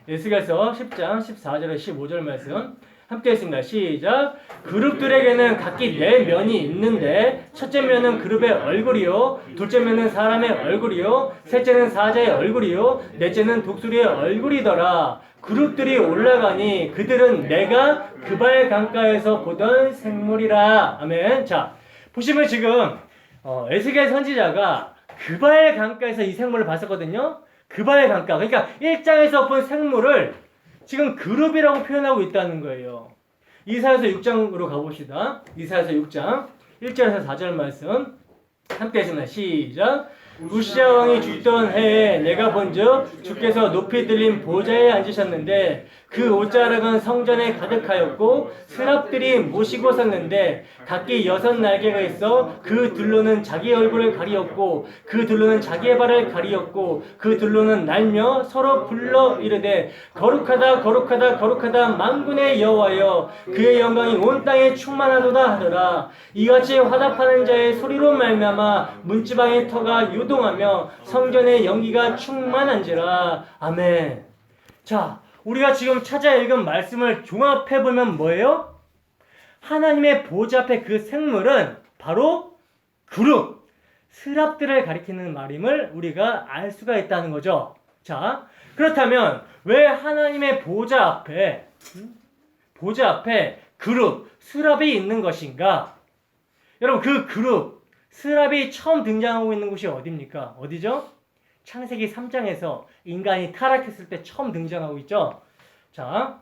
에스겔서 10장 14절에서 15절 말씀 함께 했습니다. 시작. 그룹들에게는 각기 네 면이 있는데 첫째 면은 그룹의 얼굴이요 둘째 면은 사람의 얼굴이요 셋째는 사자의 얼굴이요 넷째는 독수리의 얼굴이더라. 그룹들이 올라가니 그들은 내가 그발 강가에서 보던 생물이라. 아멘. 자, 보시면 지금 에스겔 선지자가 그발 강가에서 이 생물을 봤었거든요. 그발 강가. 그러니까 1장에서 본 생물을 지금 그룹이라고 표현하고 있다는 거예요. 이사야서 6장으로 가봅시다. 이사야서 6장 1절에서 4절 말씀 함께 하시면 시작. 우시야 왕이 죽던 해에 내가 본즉 주께서 높이 들린 보좌에 앉으셨는데 그 옷자락은 성전에 가득하였고 스랍들이 모시고 섰는데 각기 6날개가 있어 그 둘로는 자기 얼굴을 가리었고 그 둘로는 자기의 발을 가리었고 그 둘로는 날며 서로 불러 이르되 거룩하다 거룩하다 거룩하다 만군의 여호와여 그의 영광이 온 땅에 충만하도다 하더라. 이같이 화답하는 자의 소리로 말미암아 문지방의 터가 요동하며 성전의 연기가 충만한지라. 아멘. 자, 우리가 지금 찾아 읽은 말씀을 종합해보면 뭐예요? 하나님의 보좌 앞에 그 생물은 바로 그룹, 스랍들을 가리키는 말임을 우리가 알 수가 있다는 거죠. 자, 그렇다면 왜 하나님의 보좌 앞에 그룹, 스랍이 있는 것인가? 여러분, 그 그룹, 스랍이 처음 등장하고 있는 곳이 어디입니까? 어디죠? 창세기 3장에서 인간이 타락했을 때 처음 등장하고 있죠. 자,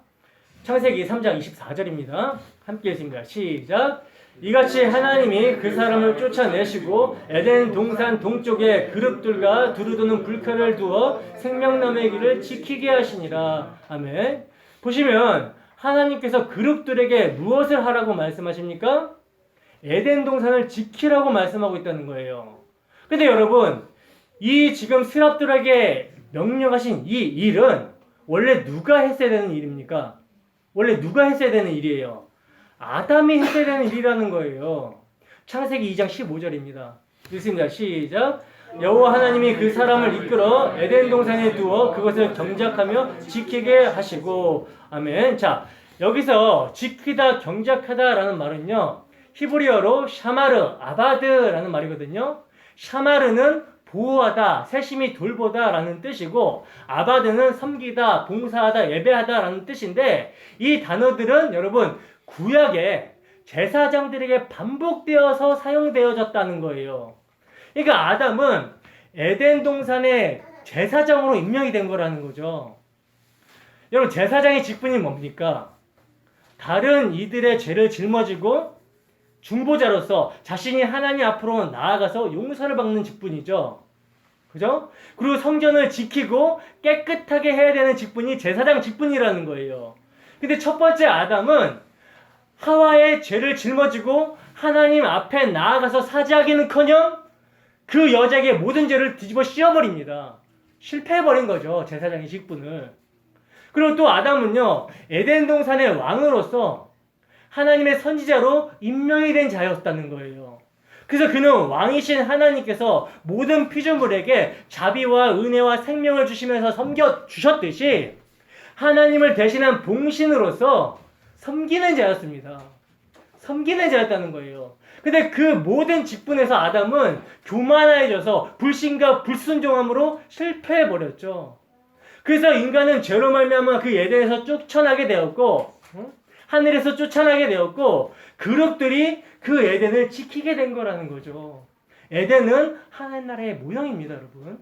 창세기 3장 24절입니다. 함께 읽습니다. 시작. 이같이 하나님이 그 사람을 쫓아내시고 에덴 동산 동쪽에 그룹들과 두루도는 불칼을 두어 생명나무의 길을 지키게 하시니라. 아멘. 보시면 하나님께서 그룹들에게 무엇을 하라고 말씀하십니까? 에덴 동산을 지키라고 말씀하고 있다는 거예요. 근데 여러분, 이 지금 스랍들에게 명령하신 이 일은 원래 누가 했어야 되는 일입니까? 원래 누가 했어야 되는 일이에요? 아담이 했어야 되는 일이라는 거예요. 창세기 2장 15절입니다. 읽습니다. 시작. 여호와 하나님이 그 사람을 이끌어 에덴 동산에 두어 그것을 경작하며 지키게 하시고. 아멘. 자, 여기서 지키다, 경작하다라는 말은요, 히브리어로 샤마르, 아바드라는 말이거든요. 샤마르는 보호하다, 세심히 돌보다라는 뜻이고, 아바드는 섬기다, 봉사하다, 예배하다라는 뜻인데, 이 단어들은 여러분 구약에 제사장들에게 반복되어서 사용되어졌다는 거예요. 그러니까 아담은 에덴 동산의 제사장으로 임명이 된 거라는 거죠. 여러분, 제사장의 직분이 뭡니까? 다른 이들의 죄를 짊어지고 중보자로서 자신이 하나님 앞으로 나아가서 용서를 받는 직분이죠. 그죠? 그리고 성전을 지키고 깨끗하게 해야 되는 직분이 제사장 직분이라는 거예요. 근데 첫 번째 아담은 하와의 죄를 짊어지고 하나님 앞에 나아가서 사죄하기는커녕 그 여자에게 모든 죄를 뒤집어 씌워버립니다. 실패해버린 거죠, 제사장의 직분을. 그리고 또 아담은요, 에덴 동산의 왕으로서 하나님의 선지자로 임명이 된 자였다는 거예요. 그래서 그는 왕이신 하나님께서 모든 피조물에게 자비와 은혜와 생명을 주시면서 섬겨주셨듯이 하나님을 대신한 봉신으로서 섬기는 자였습니다. 섬기는 자였다는 거예요. 근데 그 모든 직분에서 아담은 교만해져서 불신과 불순종함으로 실패해버렸죠. 그래서 인간은 죄로 말미암아 그 에덴에서 쫓아나게 되었고, 하늘에서 쫓아나게 되었고, 그룹들이 그 에덴을 지키게 된 거라는 거죠. 에덴은 하나님 나라의 모형입니다, 여러분.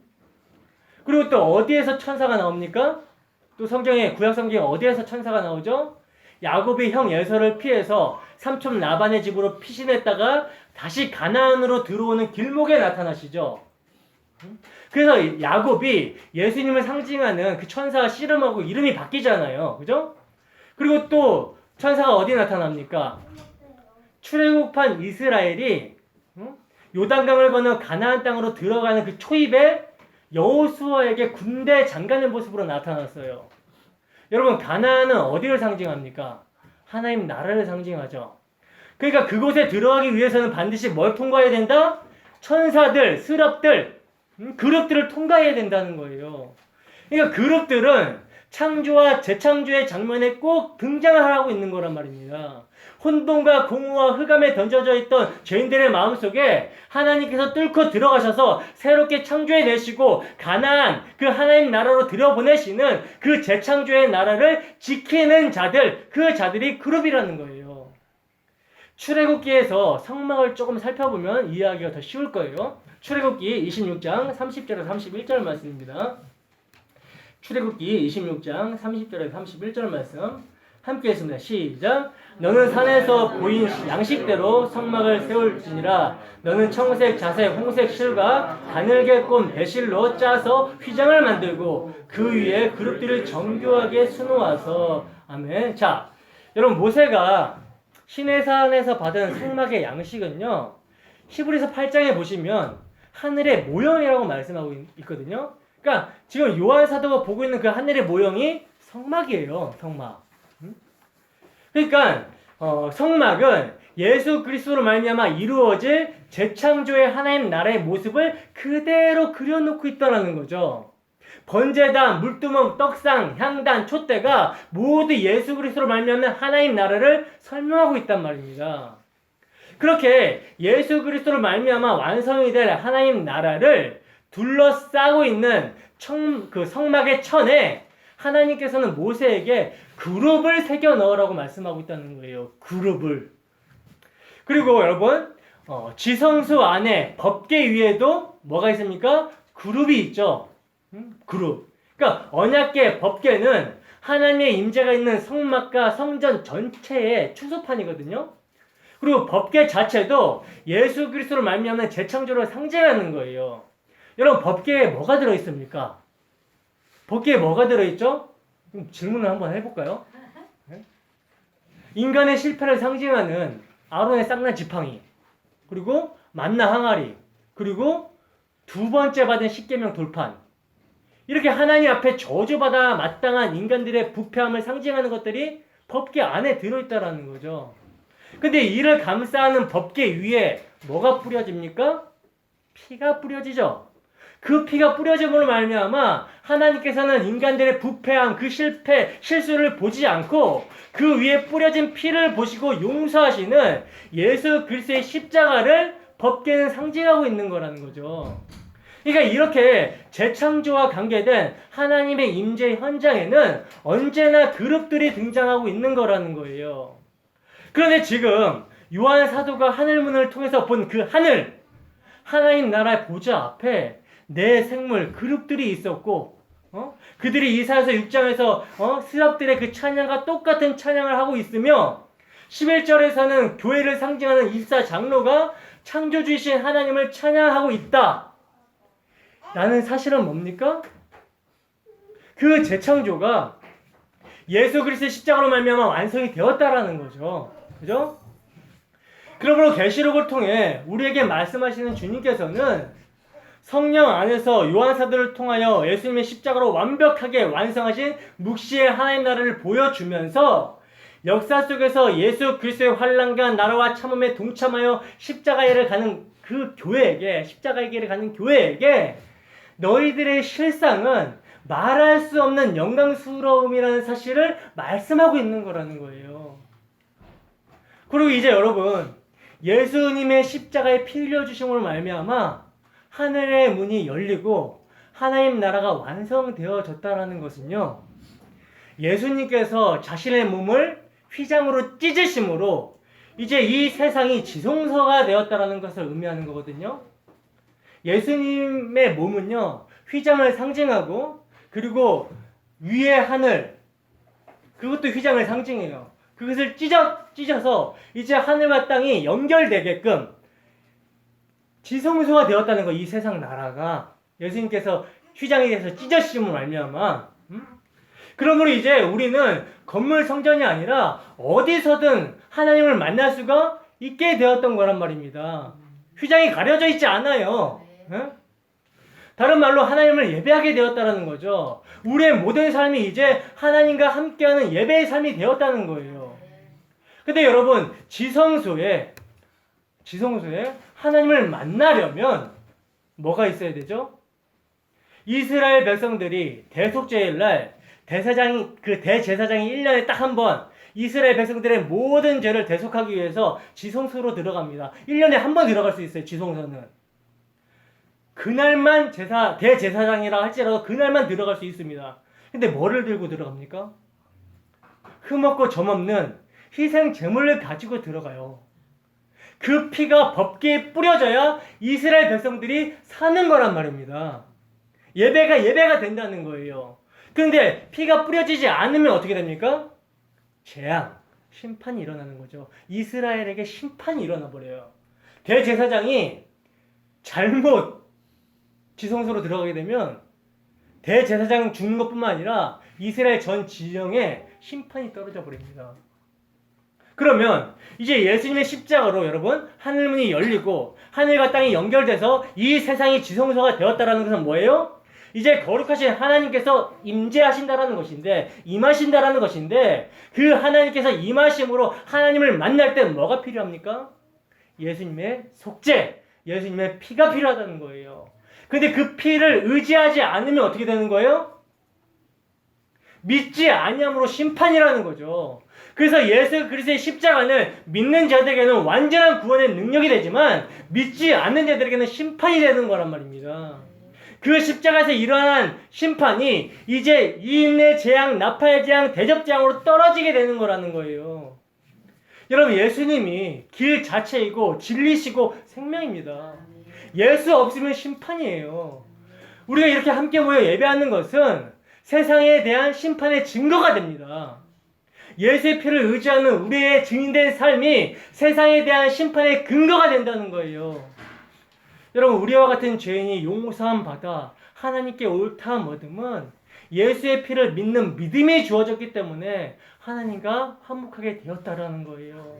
그리고 또 어디에서 천사가 나옵니까? 또 성경에, 구약 성경에 어디에서 천사가 나오죠? 야곱이 형 에서를 피해서 삼촌 라반의 집으로 피신했다가 다시 가나안으로 들어오는 길목에 나타나시죠. 그래서 야곱이 예수님을 상징하는 그 천사와 씨름하고 이름이 바뀌잖아요. 그죠? 그리고 또 천사가 어디 나타납니까? 출애굽한 이스라엘이 요단강을 건너 가나안 땅으로 들어가는 그 초입에 여호수아에게 군대 장관의 모습으로 나타났어요. 여러분, 가나안은 어디를 상징합니까? 하나님 나라를 상징하죠. 그러니까 그곳에 들어가기 위해서는 반드시 뭘 통과해야 된다? 천사들, 스랍들, 그룹들을 통과해야 된다는 거예요. 그러니까 그룹들은 창조와 재창조의 장면에 꼭 등장을 하고 있는 거란 말입니다. 혼돈과 공허와 흑암에 던져져 있던 죄인들의 마음속에 하나님께서 뚫고 들어가셔서 새롭게 창조해내시고 가나안, 그 하나님 나라로 들여보내시는 그 재창조의 나라를 지키는 자들, 그 자들이 그룹이라는 거예요. 출애굽기에서 성막을 조금 살펴보면 이해하기가 더 쉬울 거예요. 출애굽기 26장 30절에서 31절 말씀입니다. 출애굽기 26장 30절에서 31절 말씀 함께 했습니다. 시작. 너는 산에서 보인 양식대로 성막을 세울지니라. 너는 청색, 자색, 홍색 실과 가늘게 꼰 배실로 짜서 휘장을 만들고 그 위에 그룹들을 정교하게 수놓아서. 아멘. 자, 여러분, 모세가 시내산에서 받은 성막의 양식은요, 히브리서 8장에 보시면 하늘의 모형이라고 말씀하고 있거든요. 그러니까 지금 요한 사도가 보고 있는 그 하늘의 모형이 성막이에요. 성막. 그러니까 성막은 예수 그리스도로 말미암아 이루어질 재창조의 하나님 나라의 모습을 그대로 그려놓고 있다는 거죠. 번제단, 물두멍, 떡상, 향단, 촛대가 모두 예수 그리스도로 말미암는 하나님 나라를 설명하고 있단 말입니다. 그렇게 예수 그리스도로 말미암아 완성이 될 하나님 나라를 둘러싸고 있는 그 성막의 천에 하나님께서는 모세에게 그룹을 새겨 넣으라고 말씀하고 있다는 거예요. 그룹을. 그리고 여러분, 지성소 안에 법계 위에도 뭐가 있습니까? 그룹이 있죠. 그룹. 그러니까 언약계 법계는 하나님의 임재가 있는 성막과 성전 전체의 추수판이거든요. 그리고 법계 자체도 예수 그리스도로 말미암는 재창조를 상징하는 거예요. 여러분, 법계에 뭐가 들어있습니까? 법계에 뭐가 들어있죠? 질문을 한번 해볼까요? 인간의 실패를 상징하는 아론의 쌍난 지팡이, 그리고 만나 항아리, 그리고 두 번째 받은 십계명 돌판. 이렇게 하나님 앞에 저주받아 마땅한 인간들의 부패함을 상징하는 것들이 법계 안에 들어있다는 거죠. 근데 이를 감싸는 법계 위에 뭐가 뿌려집니까? 피가 뿌려지죠. 그 피가 뿌려짐으로 말미암아 하나님께서는 인간들의 부패함, 그 실패, 실수를 보지 않고 그 위에 뿌려진 피를 보시고 용서하시는 예수 그리스도의 십자가를 법계는 상징하고 있는 거라는 거죠. 그러니까 이렇게 재창조와 관계된 하나님의 임재 현장에는 언제나 그룹들이 등장하고 있는 거라는 거예요. 그런데 지금 요한 사도가 하늘문을 통해서 본 그 하늘, 하나님 나라의 보좌 앞에 내 생물 그룹들이 있었고, 그들이 이사야서 6장에서 스랍들의 그 찬양과 똑같은 찬양을 하고 있으며 11절에서는 교회를 상징하는 24장로가 창조주이신 하나님을 찬양하고 있다 라는 사실은 뭡니까? 그 재창조가 예수 그리스도의 십자가로 말미암아 완성이 되었다라는 거죠. 그죠? 그러므로 계시록을 통해 우리에게 말씀하시는 주님께서는 성령 안에서 요한 사도를 통하여 예수님의 십자가로 완벽하게 완성하신 묵시의 하나님 나라를 보여주면서 역사 속에서 예수 그리스도의 환난과 나라와 참음에 동참하여 십자가에를 가는 그 교회에게, 십자가의 길을 가는 교회에게 너희들의 실상은 말할 수 없는 영광스러움이라는 사실을 말씀하고 있는 거라는 거예요. 그리고 이제 여러분, 예수님의 십자가에 피 흘려주심으로 말미암아 하늘의 문이 열리고 하나님 나라가 완성되어졌다라는 것은요, 예수님께서 자신의 몸을 휘장으로 찢으심으로 이제 이 세상이 지성소가 되었다라는 것을 의미하는 거거든요. 예수님의 몸은요, 휘장을 상징하고, 그리고 위의 하늘, 그것도 휘장을 상징해요. 그것을 찢어서 이제 하늘과 땅이 연결되게끔 지성소가 되었다는 거, 이 세상 나라가. 예수님께서 휘장에 대해서 찢으심을 말미암아. 그러므로 이제 우리는 건물 성전이 아니라 어디서든 하나님을 만날 수가 있게 되었던 거란 말입니다. 휘장이 가려져 있지 않아요. 다른 말로 하나님을 예배하게 되었다는 거죠. 우리의 모든 삶이 이제 하나님과 함께하는 예배의 삶이 되었다는 거예요. 근데 여러분, 지성소에 하나님을 만나려면 뭐가 있어야 되죠? 이스라엘 백성들이 대속죄일날 대제사장이 1년에 딱 한 번 이스라엘 백성들의 모든 죄를 대속하기 위해서 지성소로 들어갑니다. 1년에 한 번 들어갈 수 있어요, 지성소는. 그날만 대제사장이라 할지라도 그날만 들어갈 수 있습니다. 근데 뭐를 들고 들어갑니까? 흠없고 점없는 희생 제물을 가지고 들어가요. 그 피가 법궤에 뿌려져야 이스라엘 백성들이 사는 거란 말입니다. 예배가 된다는 거예요. 그런데 피가 뿌려지지 않으면 어떻게 됩니까? 재앙, 심판이 일어나는 거죠. 이스라엘에게 심판이 일어나 버려요. 대제사장이 잘못 지성소로 들어가게 되면 대제사장 죽는 것뿐만 아니라 이스라엘 전 지형에 심판이 떨어져 버립니다. 그러면 이제 예수님의 십자가로 여러분 하늘문이 열리고 하늘과 땅이 연결돼서 이 세상이 지성소가 되었다라는 것은 뭐예요? 이제 거룩하신 하나님께서 임재하신다라는 것인데, 임하신다라는 것인데, 그 하나님께서 임하심으로 하나님을 만날 때 뭐가 필요합니까? 예수님의 속죄, 예수님의 피가 필요하다는 거예요. 근데 그 피를 의지하지 않으면 어떻게 되는 거예요? 믿지 아니함으로 심판이라는 거죠. 그래서 예수 그리스도의 십자가는 믿는 자들에게는 완전한 구원의 능력이 되지만 믿지 않는 자들에게는 심판이 되는 거란 말입니다. 그 십자가에서 일어난 심판이 이제 이인의 재앙, 나팔 재앙, 대접 재앙으로 떨어지게 되는 거라는 거예요. 여러분, 예수님이 길 자체이고 진리시고 생명입니다. 예수 없으면 심판이에요. 우리가 이렇게 함께 모여 예배하는 것은 세상에 대한 심판의 증거가 됩니다. 예수의 피를 의지하는 우리의 증인된 삶이 세상에 대한 심판의 근거가 된다는 거예요. 여러분, 우리와 같은 죄인이 용서함 받아 하나님께 옳다함 얻음은 예수의 피를 믿는 믿음이 주어졌기 때문에 하나님과 화목하게 되었다라는 거예요.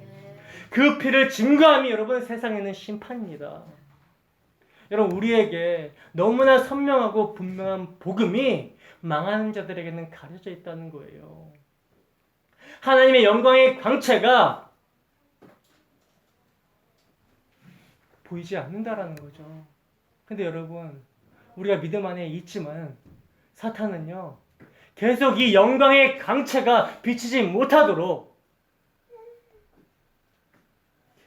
그 피를 증거함이 여러분 세상에는 심판입니다. 여러분, 우리에게 너무나 선명하고 분명한 복음이 망하는 자들에게는 가려져 있다는 거예요. 하나님의 영광의 광채가 보이지 않는다라는 거죠. 근데 여러분, 우리가 믿음 안에 있지만 사탄은요 계속 이 영광의 강체가 비치지 못하도록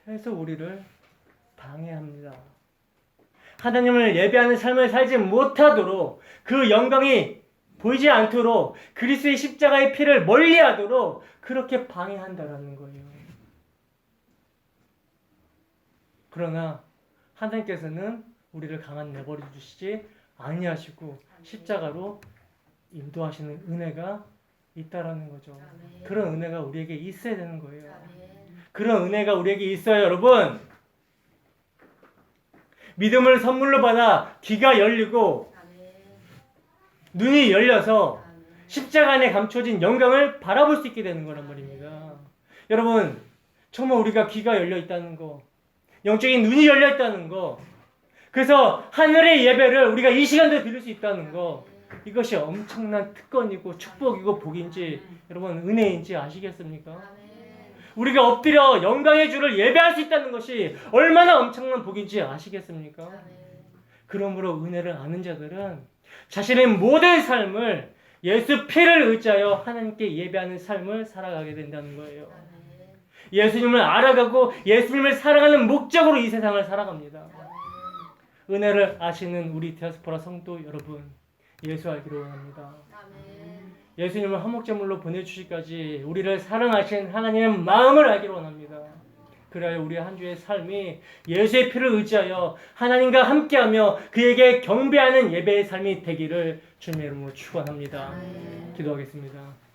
계속 우리를 방해합니다. 하나님을 예배하는 삶을 살지 못하도록 그 영광이 보이지 않도록 그리스도의 십자가의 피를 멀리하도록 그렇게 방해한다라는 거예요. 그러나 하나님께서는 우리를 가만 내버려 두시지 아니하시고 십자가로 인도하시는 은혜가 있다라는 거죠. 그런 은혜가 우리에게 있어야 되는 거예요. 그런 은혜가 우리에게 있어요, 여러분. 믿음을 선물로 받아 귀가 열리고 눈이 열려서 십자가 안에 감춰진 영광을 바라볼 수 있게 되는 거란 말입니다. 여러분, 정말 우리가 귀가 열려 있다는 거, 영적인 눈이 열려 있다는 거, 그래서 하늘의 예배를 우리가 이 시간대에 드릴 수 있다는 거, 이것이 엄청난 특권이고 축복이고 복인지 여러분 은혜인지 아시겠습니까? 우리가 엎드려 영광의 주를 예배할 수 있다는 것이 얼마나 엄청난 복인지 아시겠습니까? 그러므로 은혜를 아는 자들은 자신의 모든 삶을 예수 피를 의지하여 하나님께 예배하는 삶을 살아가게 된다는 거예요. 예수님을 알아가고 예수님을 사랑하는 목적으로 이 세상을 살아갑니다. 은혜를 아시는 우리 디아스포라 성도 여러분, 예수 알기를 원합니다. 예수님을 한목제물로 보내주시기까지 우리를 사랑하신 하나님의 마음을 알기를 원합니다. 그래야 우리 한 주의 삶이 예수의 피를 의지하여 하나님과 함께하며 그에게 경배하는 예배의 삶이 되기를 주님의 이름으로 축원합니다. 기도하겠습니다.